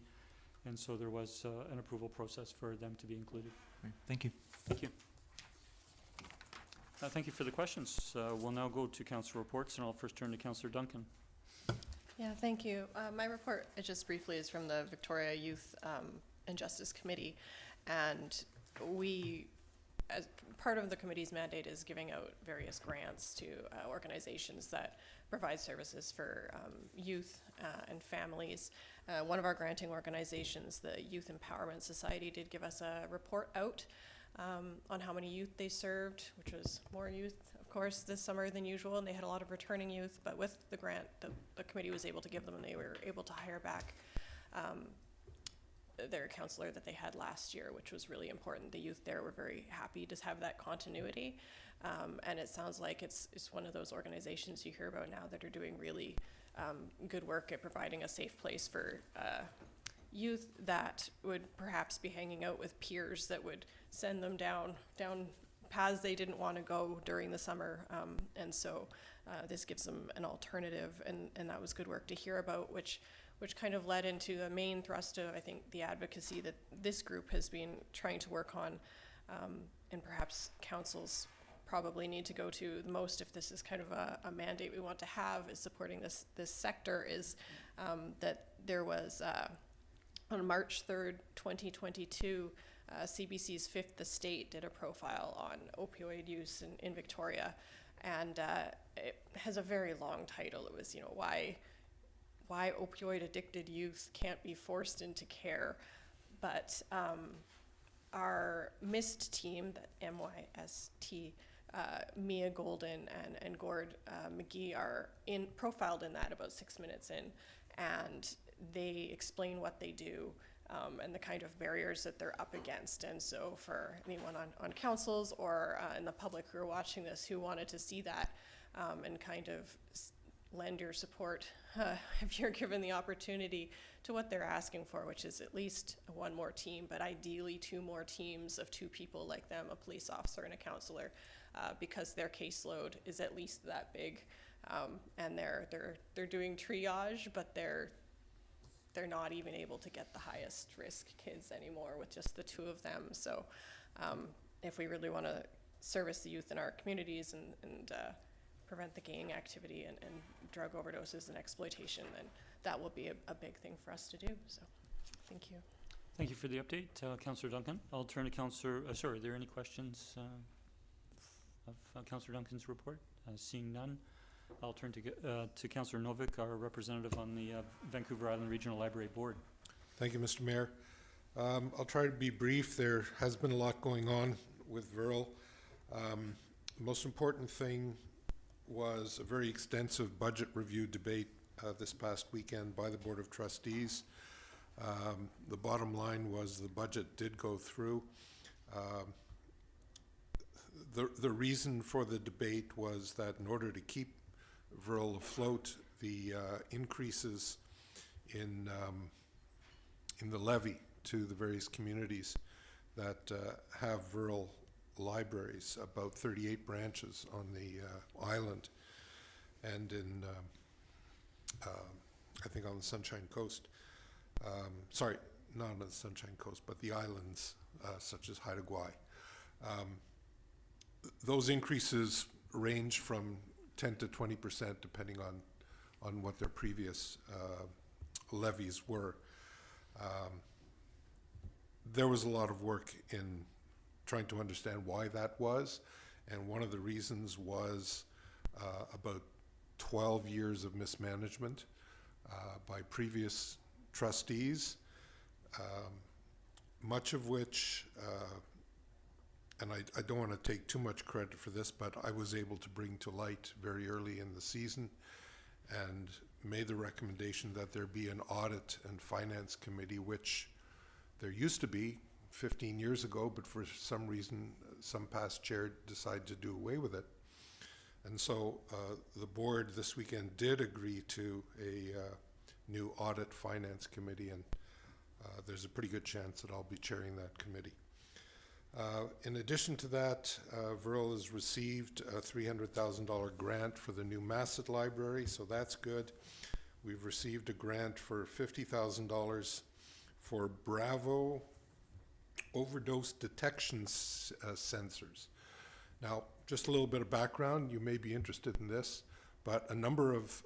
and so there was an approval process for them to be included. Great. Thank you. Thank you. Thank you for the questions. We'll now go to council reports, and I'll first turn to Councillor Duncan. Yeah, thank you. My report, just briefly, is from the Victoria Youth and Justice Committee. And we, as part of the committee's mandate, is giving out various grants to organizations that provide services for youth and families. One of our granting organizations, the Youth Empowerment Society, did give us a report out on how many youth they served, which was more youth, of course, this summer than usual, and they had a lot of returning youth, but with the grant, the committee was able to give them, and they were able to hire back their counselor that they had last year, which was really important. The youth there were very happy to have that continuity, and it sounds like it's one of those organizations you hear about now that are doing really good work at providing a safe place for youth that would perhaps be hanging out with peers that would send them down paths they didn't want to go during the summer, and so this gives them an alternative, and that was good work to hear about, which kind of led into the main thrust of, I think, the advocacy that this group has been trying to work on, and perhaps councils probably need to go to the most if this is kind of a mandate we want to have, is supporting this sector, is that there was, on March 3rd, 2022, CBC's Fifth Estate did a profile on opioid use in Victoria, and it has a very long title. It was, why opioid addicted youth can't be forced into care. But our MIST team, the MYST, Mia Golden and Gord McGee are profiled in that about 6 minutes in, and they explain what they do and the kind of barriers that they're up against. And so for anyone on councils or in the public who are watching this who wanted to see that and kind of lend your support if you're given the opportunity to what they're asking for, which is at least one more team, but ideally 2 more teams of 2 people like them, a police officer and a counselor, because their caseload is at least that big, and they're doing triage, but they're not even able to get the highest risk kids anymore with just the 2 of them. So if we really want to service the youth in our communities and prevent the gang activity and drug overdoses and exploitation, then that will be a big thing for us to do. So thank you. Thank you for the update, Councillor Duncan. I'll turn to Councillor, sorry, are there any questions of Councillor Duncan's report? Seeing none, I'll turn to Councillor Novick, our representative on the Vancouver Island Regional Library Board. Thank you, Mr. Mayor. I'll try to be brief. There has been a lot going on with VRL. The most important thing was a very extensive budget review debate this past weekend by the Board of Trustees. The bottom line was the budget did go through. The reason for the debate was that in order to keep VRL afloat, the increases in the levy to the various communities that have VRL libraries, about 38 branches on the island, and in I think on the Sunshine Coast. Sorry, not on the Sunshine Coast, but the islands such as Haida Gwaii. Those increases range from 10 to 20% depending on what their previous levies were. There was a lot of work in trying to understand why that was, and one of the reasons was about 12 years of mismanagement by previous trustees, much of which, and I don't want to take too much credit for this, but I was able to bring to light very early in the season and made the recommendation that there be an audit and finance committee, which there used to be 15 years ago, but for some reason, some past chair decided to do away with it. And so the board this weekend did agree to a new audit finance committee, and there's a pretty good chance that I'll be chairing that committee. In addition to that, Virl has received a $300,000 grant for the new Masset Library, so that's good. We've received a grant for $50,000 for Bravo overdose detection sensors. Now, just a little bit of background, you may be interested in this, but a number of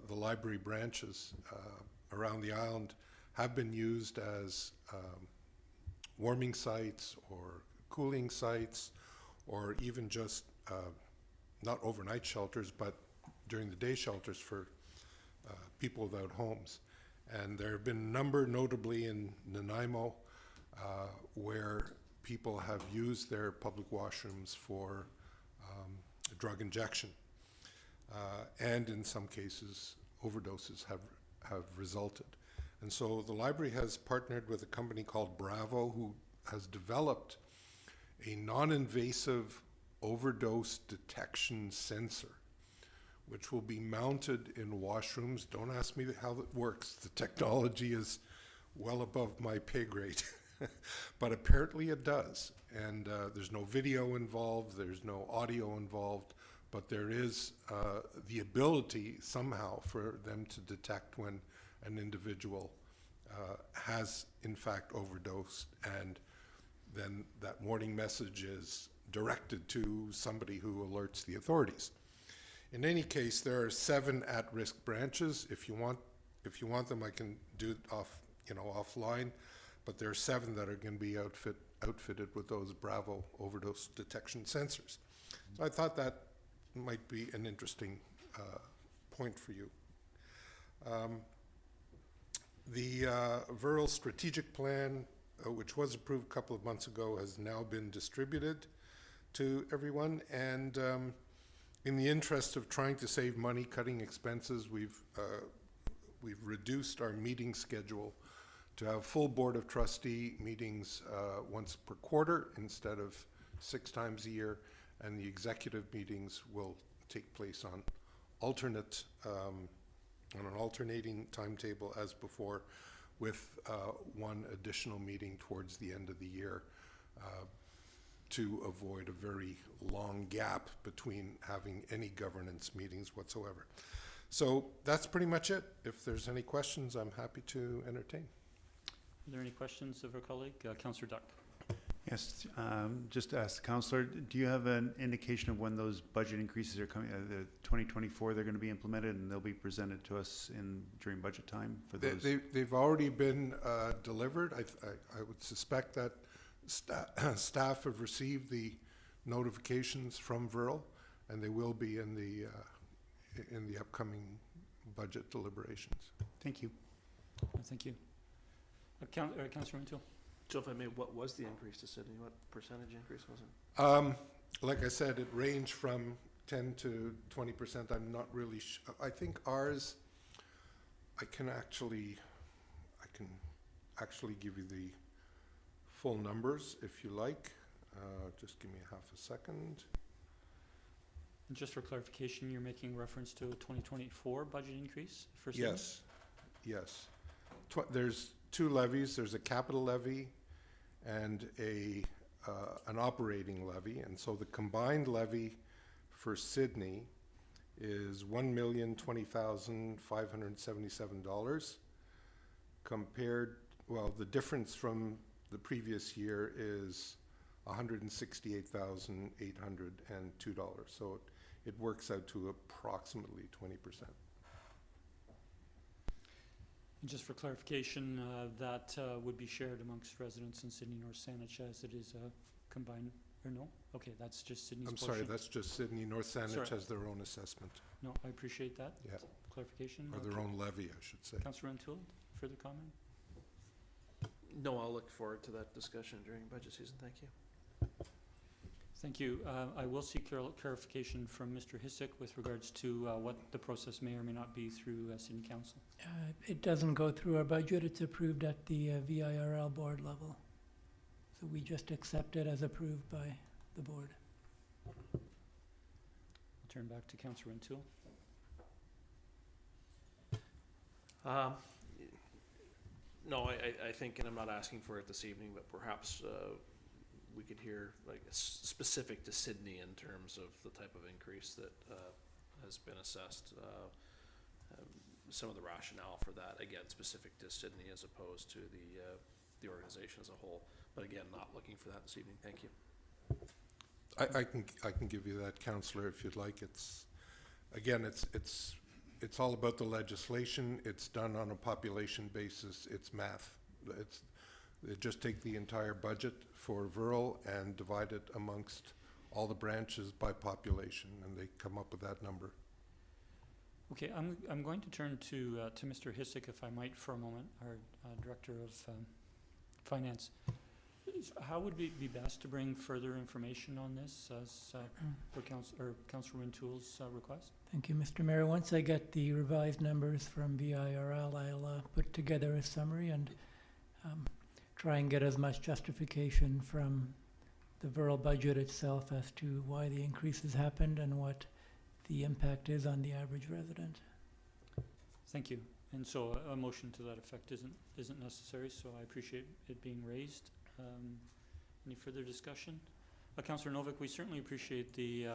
the library branches around the island have been used as warming sites or cooling sites, or even just not overnight shelters, but during the day shelters for people without homes. And there have been a number, notably in Nanaimo, where people have used their public washrooms for drug injection. And in some cases, overdoses have resulted. And so the library has partnered with a company called Bravo, who has developed a non-invasive overdose detection sensor, which will be mounted in washrooms. Don't ask me how it works. The technology is well above my pay grade, but apparently it does. And there's no video involved, there's no audio involved, but there is the ability somehow for them to detect when an individual has in fact overdosed, and then that warning message is directed to somebody who alerts the authorities. In any case, there are 7 at-risk branches. If you want them, I can do it offline, but there are 7 that are going to be outfitted with those Bravo overdose detection sensors. So I thought that might be an interesting point for you. The Virl strategic plan, which was approved a couple of months ago, has now been distributed to everyone. And in the interest of trying to save money, cutting expenses, we've reduced our meeting schedule to have full Board of Trustee meetings once per quarter instead of 6 times a year, and the executive meetings will take place on an alternating timetable as before, with 1 additional meeting towards the end of the year to avoid a very long gap between having any governance meetings whatsoever. So that's pretty much it. If there's any questions, I'm happy to entertain. Are there any questions of our colleague, Councillor Duck? Yes, just to ask the councillor, do you have an indication of when those budget increases are coming? The 2024, they're going to be implemented and they'll be presented to us during budget time for those? They've already been delivered. I would suspect that staff have received the notifications from Virl, and they will be in the upcoming budget deliberations. Thank you. Thank you. Councillor Minto. So if I may, what was the increase to Sydney? What percentage increase was it? Like I said, it ranged from 10 to 20%. I'm not really sure. I think ours, I can actually give you the full numbers if you like. Just give me half a second. And just for clarification, you're making reference to a 2024 budget increase for Sydney? Yes. There's 2 levies. There's a capital levy and an operating levy, and so the combined levy for Sydney is $1,020,577, compared, well, the difference from the previous year is $168,802. So it works out to approximately 20%. And just for clarification, that would be shared amongst residents in Sydney North Saanich as it is combined, or no? Okay, that's just Sydney's I'm portion. sorry, that's just Sydney. North Saanich Sorry. has their own assessment, No, I appreciate that. Yeah. Clarification. or their own levy, I should say. Councillor O'Toole, further comment? No, I'll look forward to that discussion during budget season. Thank you. Thank you. I will seek clarification from Mr. Hissick with regards to what the process may or may not be through Sydney Council. It doesn't go through our budget, it's approved at the VIRL board level. So we just accept it as approved by the board. I'll turn back to Councillor O'Toole. No, I think, and I'm not asking for it this evening, but perhaps we could hear like specific to Sydney in terms of the type of increase that has been assessed. Some of the rationale for that, again, specific to Sydney as opposed to the organization as a whole. But again, not looking for that this evening. Thank you. I can give you that, Councillor, if you'd like. It's again, it's all about the legislation. It's done on a population basis. It's math. They just take the entire budget for rural and divide it amongst all the branches by population, and they come up with that number. Okay, I'm going to turn to Mr. Hissick, if I might, for a moment, our Director of Finance. How would it be best to bring further information on this as per Councillor O'Toole's request? Thank you, Mr. Mayor. Once I get the revised numbers from VIRL, I'll put together a summary and try and get as much justification from the rural budget itself as to why the increases happened and what the impact is on the average resident. Thank you. And so a motion to that effect isn't necessary, so I appreciate it being raised. Any further discussion? Councillor Novak, we certainly appreciate the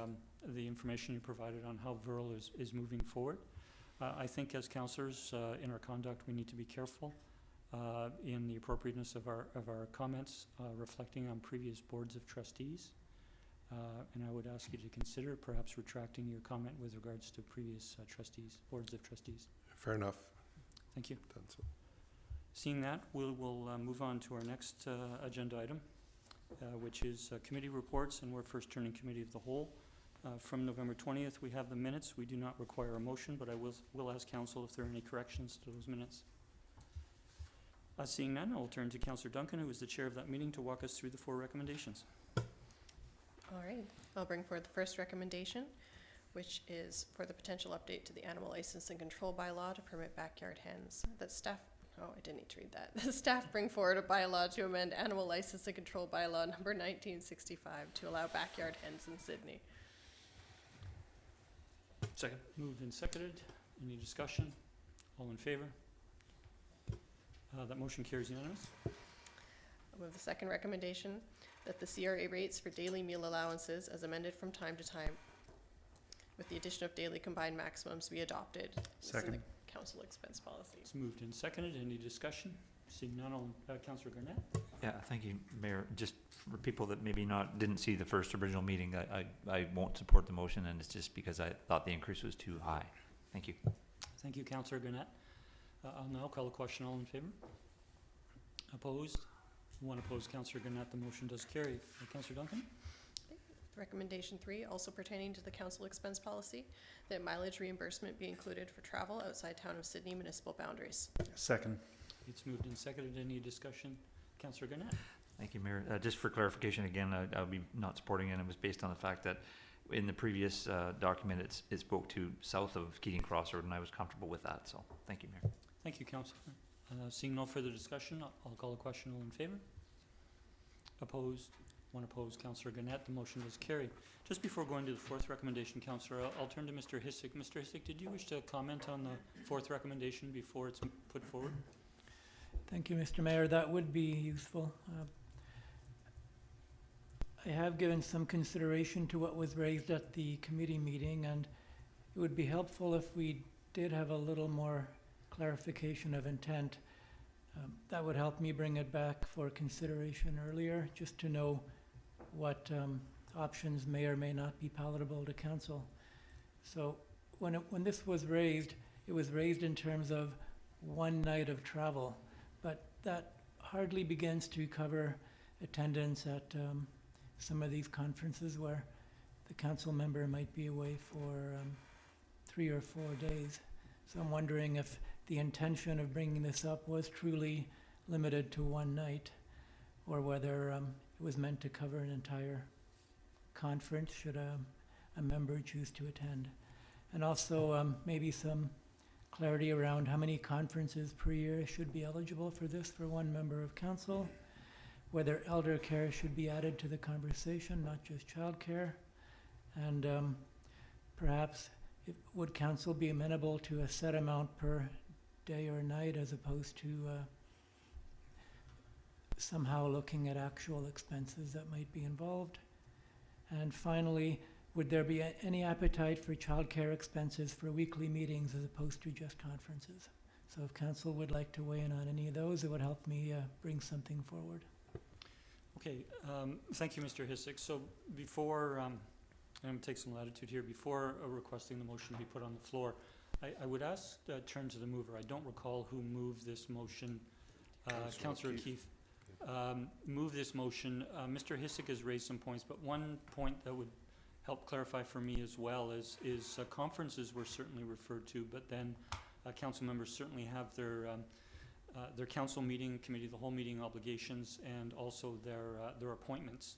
information you provided on how rural is moving forward. I think as councillors in our conduct, we need to be careful in the appropriateness of our comments reflecting on previous boards of trustees. And I would ask you to consider perhaps retracting your comment with regards to previous boards of trustees. Fair enough. Thank you. Done so. Seeing that, we'll move on to our next agenda item, which is committee reports, and we're first turning committee of the whole. From November 20th, we have the minutes. We do not require a motion, but I will ask council if there are any corrections to those minutes. Seeing none, I will turn to Councillor Duncan, who is the chair of that meeting, to walk us through the 4 recommendations. All right, I'll bring forward the first recommendation, which is for the potential update to the animal license and control bylaw to permit backyard hens. That staff, oh, I didn't need to read that. The staff bring forward a bylaw to amend animal license and control bylaw number 1965 to allow backyard hens in Sydney. Second. Moved and seconded. Any discussion? All in favor? That motion carries unanimous. I'll move the second recommendation, that the CRA rates for daily meal allowances as amended from time to time with the addition of daily combined maximums be adopted. Second. This is the council expense policy. It's moved and seconded. Any discussion? Seeing none, Councillor Guelette. Yeah, thank you, Mayor. Just for people that maybe didn't see the first original meeting, I won't support the motion, and it's just because I thought the increase was too high. Thank you. Thank you, Councillor Guelette. I'll now call a question. All in favor? Opposed? One opposed, Councillor Guelette. The motion does carry. Councillor Duncan? Recommendation 3, also pertaining to the council expense policy, that mileage reimbursement be included for travel outside town of Sydney municipal boundaries. Second. It's moved and seconded. Any discussion? Councillor Guelette. Thank you, Mayor. Just for clarification, again, I'll be not supporting it. It was based on the fact that in the previous document, it spoke to south of Keating Cross Road, and I was comfortable with that. So, thank you, Mayor. Thank you, Councillor. Seeing no further discussion, I'll call a question. All in favor? Opposed? One opposed, Councillor Guelette. The motion does carry. Just before going to the 4th recommendation, Councillor, I'll turn to Mr. Hissick. Mr. Hissick, did you wish to comment on the 4th recommendation before it's put forward? Thank you, Mr. Mayor. That would be useful. I have given some consideration to what was raised at the committee meeting, and it would be helpful if we did have a little more clarification of intent. That would help me bring it back for consideration earlier, just to know what options may or may not be palatable to council. So when this was raised, it was raised in terms of one night of travel, but that hardly begins to cover attendance at some of these conferences where the council member might be away for 3 or 4 days. So I'm wondering if the intention of bringing this up was truly limited to one night, or whether it was meant to cover an entire conference should a member choose to attend. And also maybe some clarity around how many conferences per year should be eligible for this for one member of council, whether elder care should be added to the conversation, not just childcare, and perhaps would council be amenable to a set amount per day or night as opposed to somehow looking at actual expenses that might be involved? And finally, would there be any appetite for childcare expenses for weekly meetings as opposed to just conferences? So if council would like to weigh in on any of those, it would help me bring something forward. Okay, thank you, Mr. Hissick. So before, I'm going to take some latitude here, before requesting the motion be put on the floor, I would ask, turn to the mover. I don't recall who moved this motion. Councillor O'Keefe moved this motion. Mr. Hissick has raised some points, but one point that would help clarify for me as well is conferences were certainly referred to, but then council members certainly have their council meeting, committee of the whole meeting obligations, and also their appointments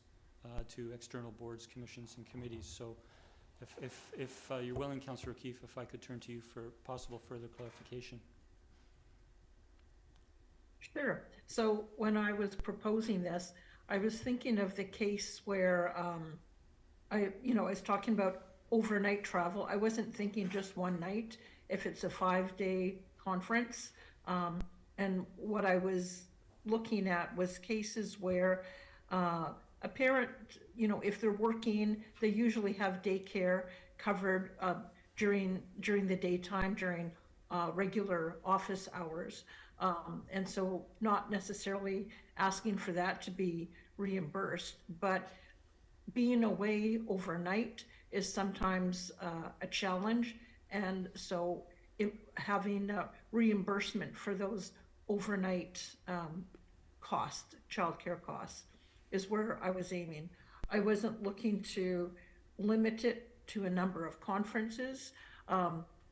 to external boards, commissions, and committees. So if you're willing, Councillor O'Keefe, if I could turn to you for possible further clarification. Sure. So when I was proposing this, I was thinking of the case where I was talking about overnight travel. I wasn't thinking just one night. If it's a 5-day conference, and what I was looking at was cases where a parent, if they're working, they usually have daycare covered during the daytime, during regular office hours. And so not necessarily asking for that to be reimbursed, but being away overnight is sometimes a challenge. And so having reimbursement for those overnight costs, childcare costs, is where I was aiming. I wasn't looking to limit it to a number of conferences.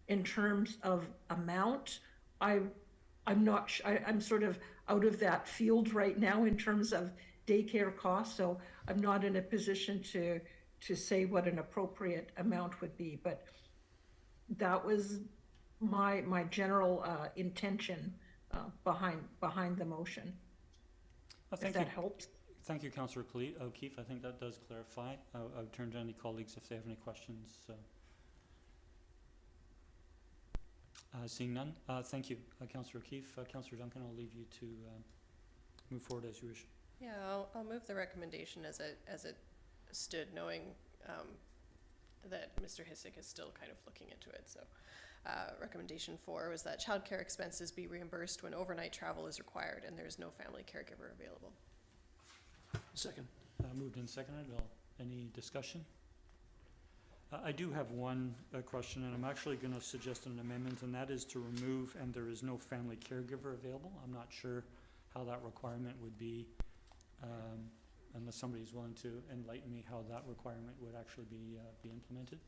In terms of amount, I'm sort of out of that field right now in terms of daycare costs, so I'm not in a position to say what an appropriate amount would be, but that was my general intention behind the motion. If that helps. Thank you, Councillor O'Keefe. I think that does clarify. I'll turn to any colleagues if they have any questions. Seeing none, thank you, Councillor O'Keefe. Councillor Duncan, I'll leave you to move forward as you wish. Yeah, I'll move the recommendation as it stood, knowing that Mr. Hissick is still kind of looking into it. So recommendation 4 was that childcare expenses be reimbursed when overnight travel is required and there is no family caregiver available. Second. Moved and seconded. Any discussion? I do have one question, and I'm actually going to suggest an amendment, and that is to remove "and there is no family caregiver available." I'm not sure how that requirement would be, unless somebody's willing to enlighten me how that requirement would actually be implemented.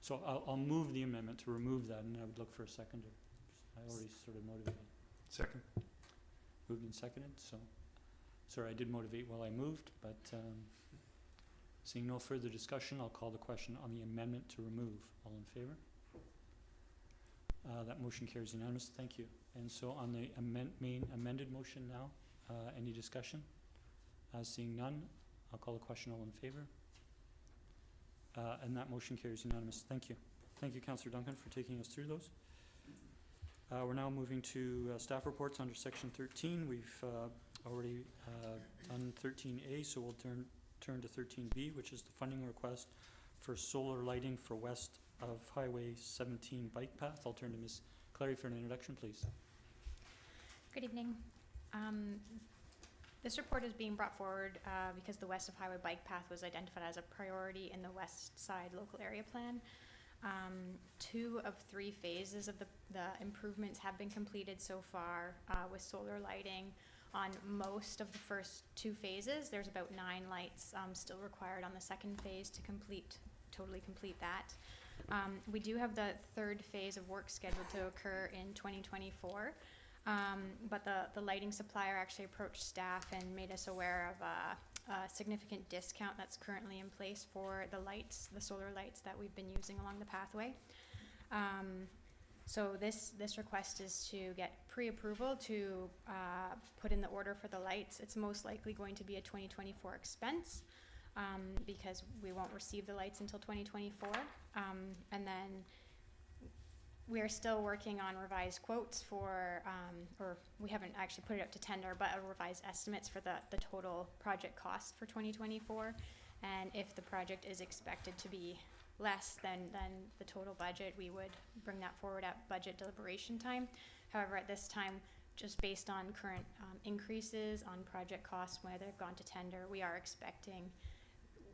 So I'll move the amendment to remove that, and I would look for a seconder. I already sort of motivated. Second. Moved and seconded. So, sorry, I did motivate while I moved, but seeing no further discussion, I'll call the question on the amendment to remove. All in favor? That motion carries unanimous. Thank you. And so on the main amended motion now, any discussion? Seeing none, I'll call the question. All in favor? And that motion carries unanimous. Thank you. Thank you, Councillor Duncan, for taking us through those. We're now moving to staff reports under section 13. We've already done 13A, so we'll turn to 13B, which is the funding request for solar lighting for west of Highway 17 bike path. I'll turn to Ms. Clary for an introduction, please. Good evening. This report is being brought forward because the West of Highway Bike Path was identified as a priority in the West Side Local Area Plan. 2 of 3 phases of the improvements have been completed so far with solar lighting on most of the first 2 phases. There's about 9 lights still required on the second phase to totally complete that. We do have the 3rd phase of work scheduled to occur in 2024. But the lighting supplier actually approached staff and made us aware of a significant discount that's currently in place for the lights, the solar lights that we've been using along the pathway. So this request is to get pre-approval to put in the order for the lights. It's most likely going to be a 2024 expense because we won't receive the lights until 2024. And then we are still working on revised quotes for, or we haven't actually put it up to tender, but revised estimates for the total project cost for 2024. And if the project is expected to be less than the total budget, we would bring that forward at budget deliberation time. However, at this time, just based on current increases on project costs, whether they've gone to tender, we are expecting,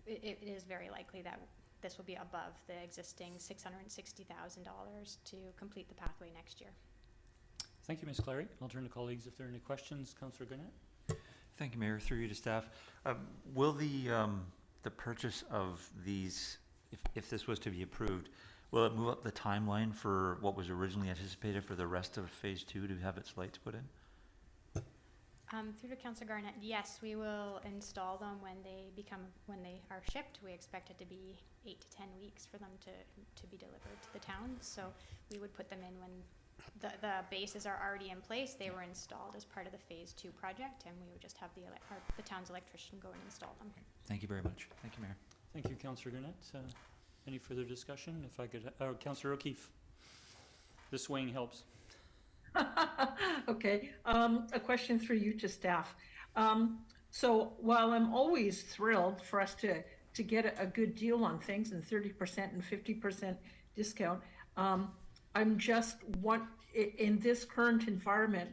it is very likely that this will be above the existing $660,000 to complete the pathway next year. Thank you, Ms. Clary. I'll turn to colleagues if there are any questions. Councillor Guelette. Thank you, Mayor. Through you to staff. Will the purchase of these, if this was to be approved, will it move up the timeline for what was originally anticipated for the rest of Phase 2 to have its lights put in? Through to Councillor Garnett, yes, we will install them when they are shipped. We expect it to be 8 to 10 weeks for them to be delivered to the town. So we would put them in when the bases are already in place. They were installed as part of the Phase 2 project, and we would just have the town's electrician go and install them. Thank you very much. Thank you, Mayor. Thank you, Councillor Guelette. Any further discussion? If I could, Councillor O'Keefe. The swing helps. Okay, a question for you to staff. So while I'm always thrilled for us to get a good deal on things and 30% and 50% discount, I'm just in this current environment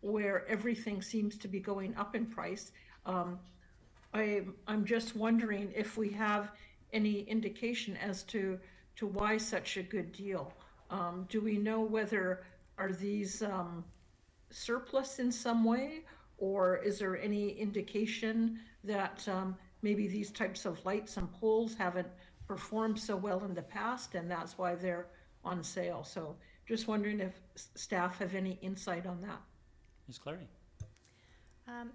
where everything seems to be going up in price, I'm just wondering if we have any indication as to why such a good deal. Do we know whether are these surplus in some way, or is there any indication that maybe these types of lights and poles haven't performed so well in the past and that's why they're on sale? So just wondering if staff have any insight on that. Ms. Clary.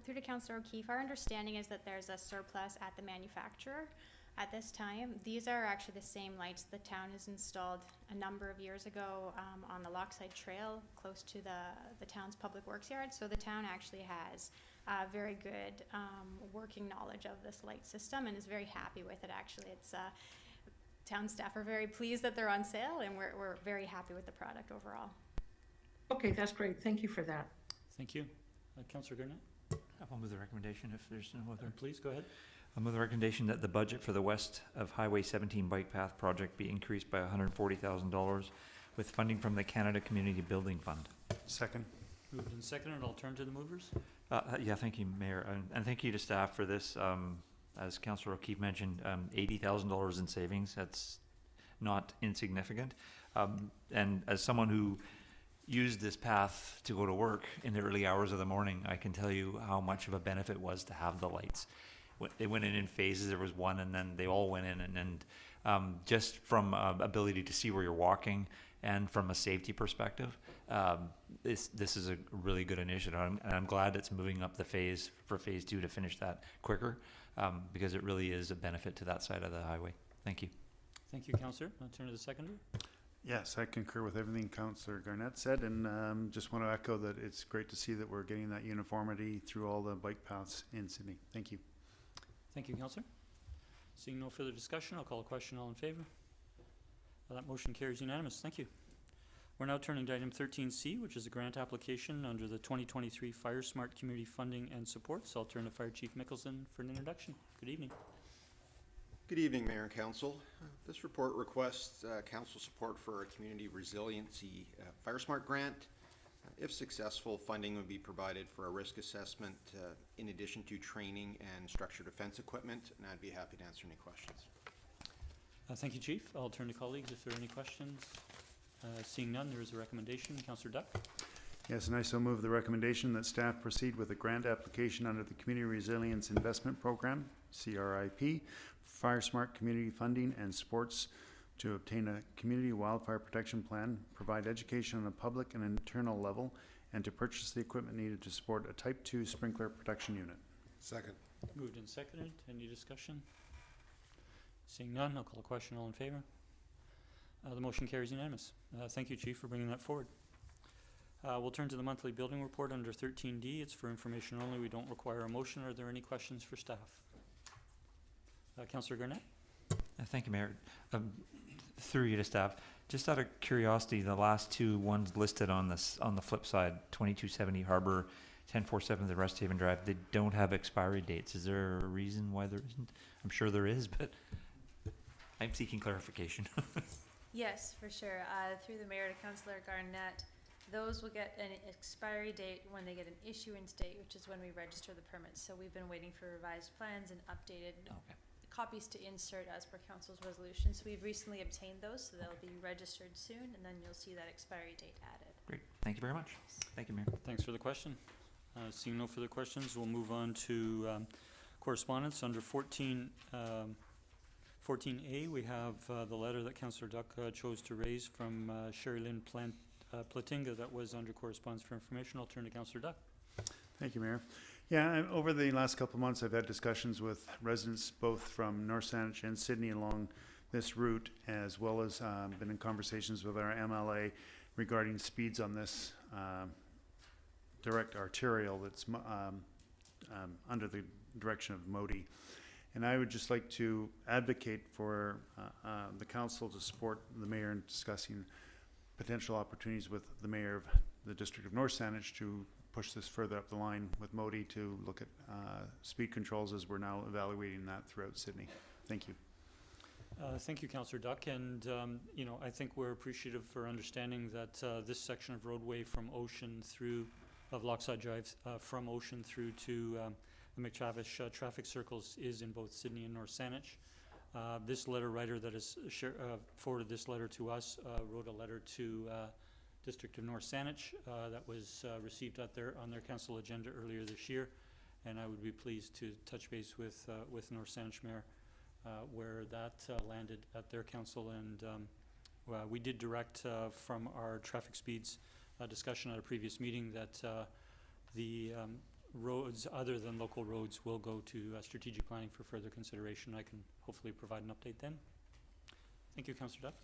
Through to Councillor O'Keefe, our understanding is that there's a surplus at the manufacturer at this time. These are actually the same lights the town has installed a number of years ago on the Lochside Trail close to the town's public works yard. So the town actually has very good working knowledge of this light system and is very happy with it. Actually, it's town staff are very pleased that they're on sale, and we're very happy with the product overall. Okay, that's great. Thank you for that. Thank you. Councillor Garnett. I'll move the recommendation if there's no other. Please go ahead. I'll move the recommendation that the budget for the West of Highway 17 Bike Path project be increased by $140,000 with funding from the Canada Community Building Fund. Second. Moved and seconded. I'll turn to the movers. Yeah, thank you, Mayor, and thank you to staff for this. As Councillor O'Keefe mentioned, $80,000 in savings. That's not insignificant. And as someone who used this path to go to work in the early hours of the morning, I can tell you how much of a benefit it was to have the lights. They went in phases. There was one, and then they all went in, and just from ability to see where you're walking and from a safety perspective, this is a really good initiative, and I'm glad it's moving up the phase for Phase 2 to finish that quicker, because it really is a benefit to that side of the highway. Thank you. Thank you, Councillor. I'll turn to the seconder. Yes, I concur with everything Councillor Garnett said, and just want to echo that it's great to see that we're getting that uniformity through all the bike paths in Sydney. Thank you. Thank you, Councillor. Seeing no further discussion, I'll call a question. All in favour? That motion carries unanimous. Thank you. We're now turning to item 13C, which is a grant application under the 2023 Fire Smart Community Funding and Support. So I'll turn to Fire Chief Mickelson for an introduction. Good evening. Good evening, Mayor and Council. This report requests Council support for a community resiliency Fire Smart grant. If successful, funding would be provided for a risk assessment in addition to training and structured defense equipment, and I'd be happy to answer any questions. Thank you, Chief. I'll turn to colleagues if there are any questions. Seeing none, there is a recommendation. Councillor Duck. Yes, and I so move the recommendation that staff proceed with a grant application under the Community Resilience Investment Program, CRIP, Fire Smart Community Funding and Sports to obtain a community wildfire protection plan, provide education on a public and internal level, and to purchase the equipment needed to support a Type 2 sprinkler protection unit. Second. Moved and seconded. Any discussion? Seeing none, I'll call a question. All in favor? The motion carries unanimous. Thank you, Chief, for bringing that forward. We'll turn to the monthly building report under 13D. It's for information only. We don't require a motion. Are there any questions for staff? Councillor Guelette. Thank you, Mayor. Through you to staff, just out of curiosity, the last two ones listed on this on the flip side, 2270 Harbor, 1047 the Rest Haven Drive, they don't have expiry dates. Is there a reason why there isn't? I'm sure there is, but I'm seeking clarification. Yes, for sure. Through the mayor to Councillor Garnett, those will get an expiry date when they get an issuance date, which is when we register the permits. So we've been waiting for revised plans and updated copies to insert as per council's resolution. So we've recently obtained those, so they'll be registered soon, and then you'll see that expiry date added. Great. Thank you very much. Thank you, Mayor. Thanks for the question. Seeing no further questions, we'll move on to correspondence under 14A. We have the letter that Councillor Duck chose to raise from Sherry Lynn Platinga that was under correspondence for information. I'll turn to Councillor Duck. Thank you, Mayor. Yeah, over the last couple of months, I've had discussions with residents both from North Saanich and Sydney along this route, as well as been in conversations with our MLA regarding speeds on this direct arterial that's under the direction of Modi. And I would just like to advocate for the council to support the mayor in discussing potential opportunities with the mayor of the District of North Saanich to push this further up the line with Modi to look at speed controls, as we're now evaluating that throughout Sydney. Thank you. Thank you, Councillor Duck, and you know, I think we're appreciative for understanding that this section of roadway from Ocean through Lochside Drive from Ocean through to the McTravis traffic circles is in both Sydney and North Saanich. This letter writer that has forwarded this letter to us wrote a letter to District of North Saanich that was received on their council agenda earlier this year, and I would be pleased to touch base with North Saanich Mayor where that landed at their council, and we did direct from our traffic speeds discussion at a previous meeting that the roads other than local roads will go to strategic planning for further consideration. I can hopefully provide an update then. Thank you, Councillor Duff.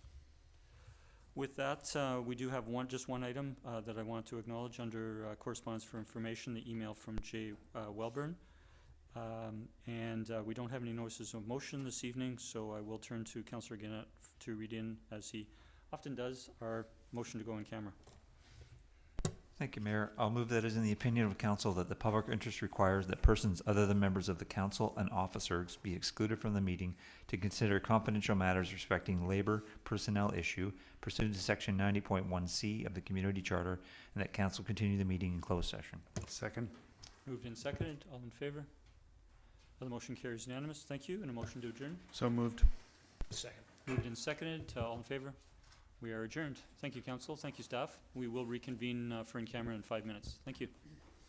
With that, we do have just one item that I want to acknowledge under correspondence for information, the email from Jay Welburn. We don't have any notices of motion this evening, so I will turn to Councillor Guelette to read in, as he often does, our motion to go in camera. Thank you, Mayor. I'll move that it is in the opinion of council that the public interest requires that persons other than members of the council and officers be excluded from the meeting to consider confidential matters respecting labor personnel issue pursuant to section 90.1C of the community charter, and that council continue the meeting in closed session. Second. Moved and seconded. All in favor? The motion carries unanimous. Thank you. And a motion to adjourn. So moved. Second. Moved and seconded. All in favor? We are adjourned. Thank you, council. Thank you, staff. We will reconvene for in camera in 5 minutes. Thank you.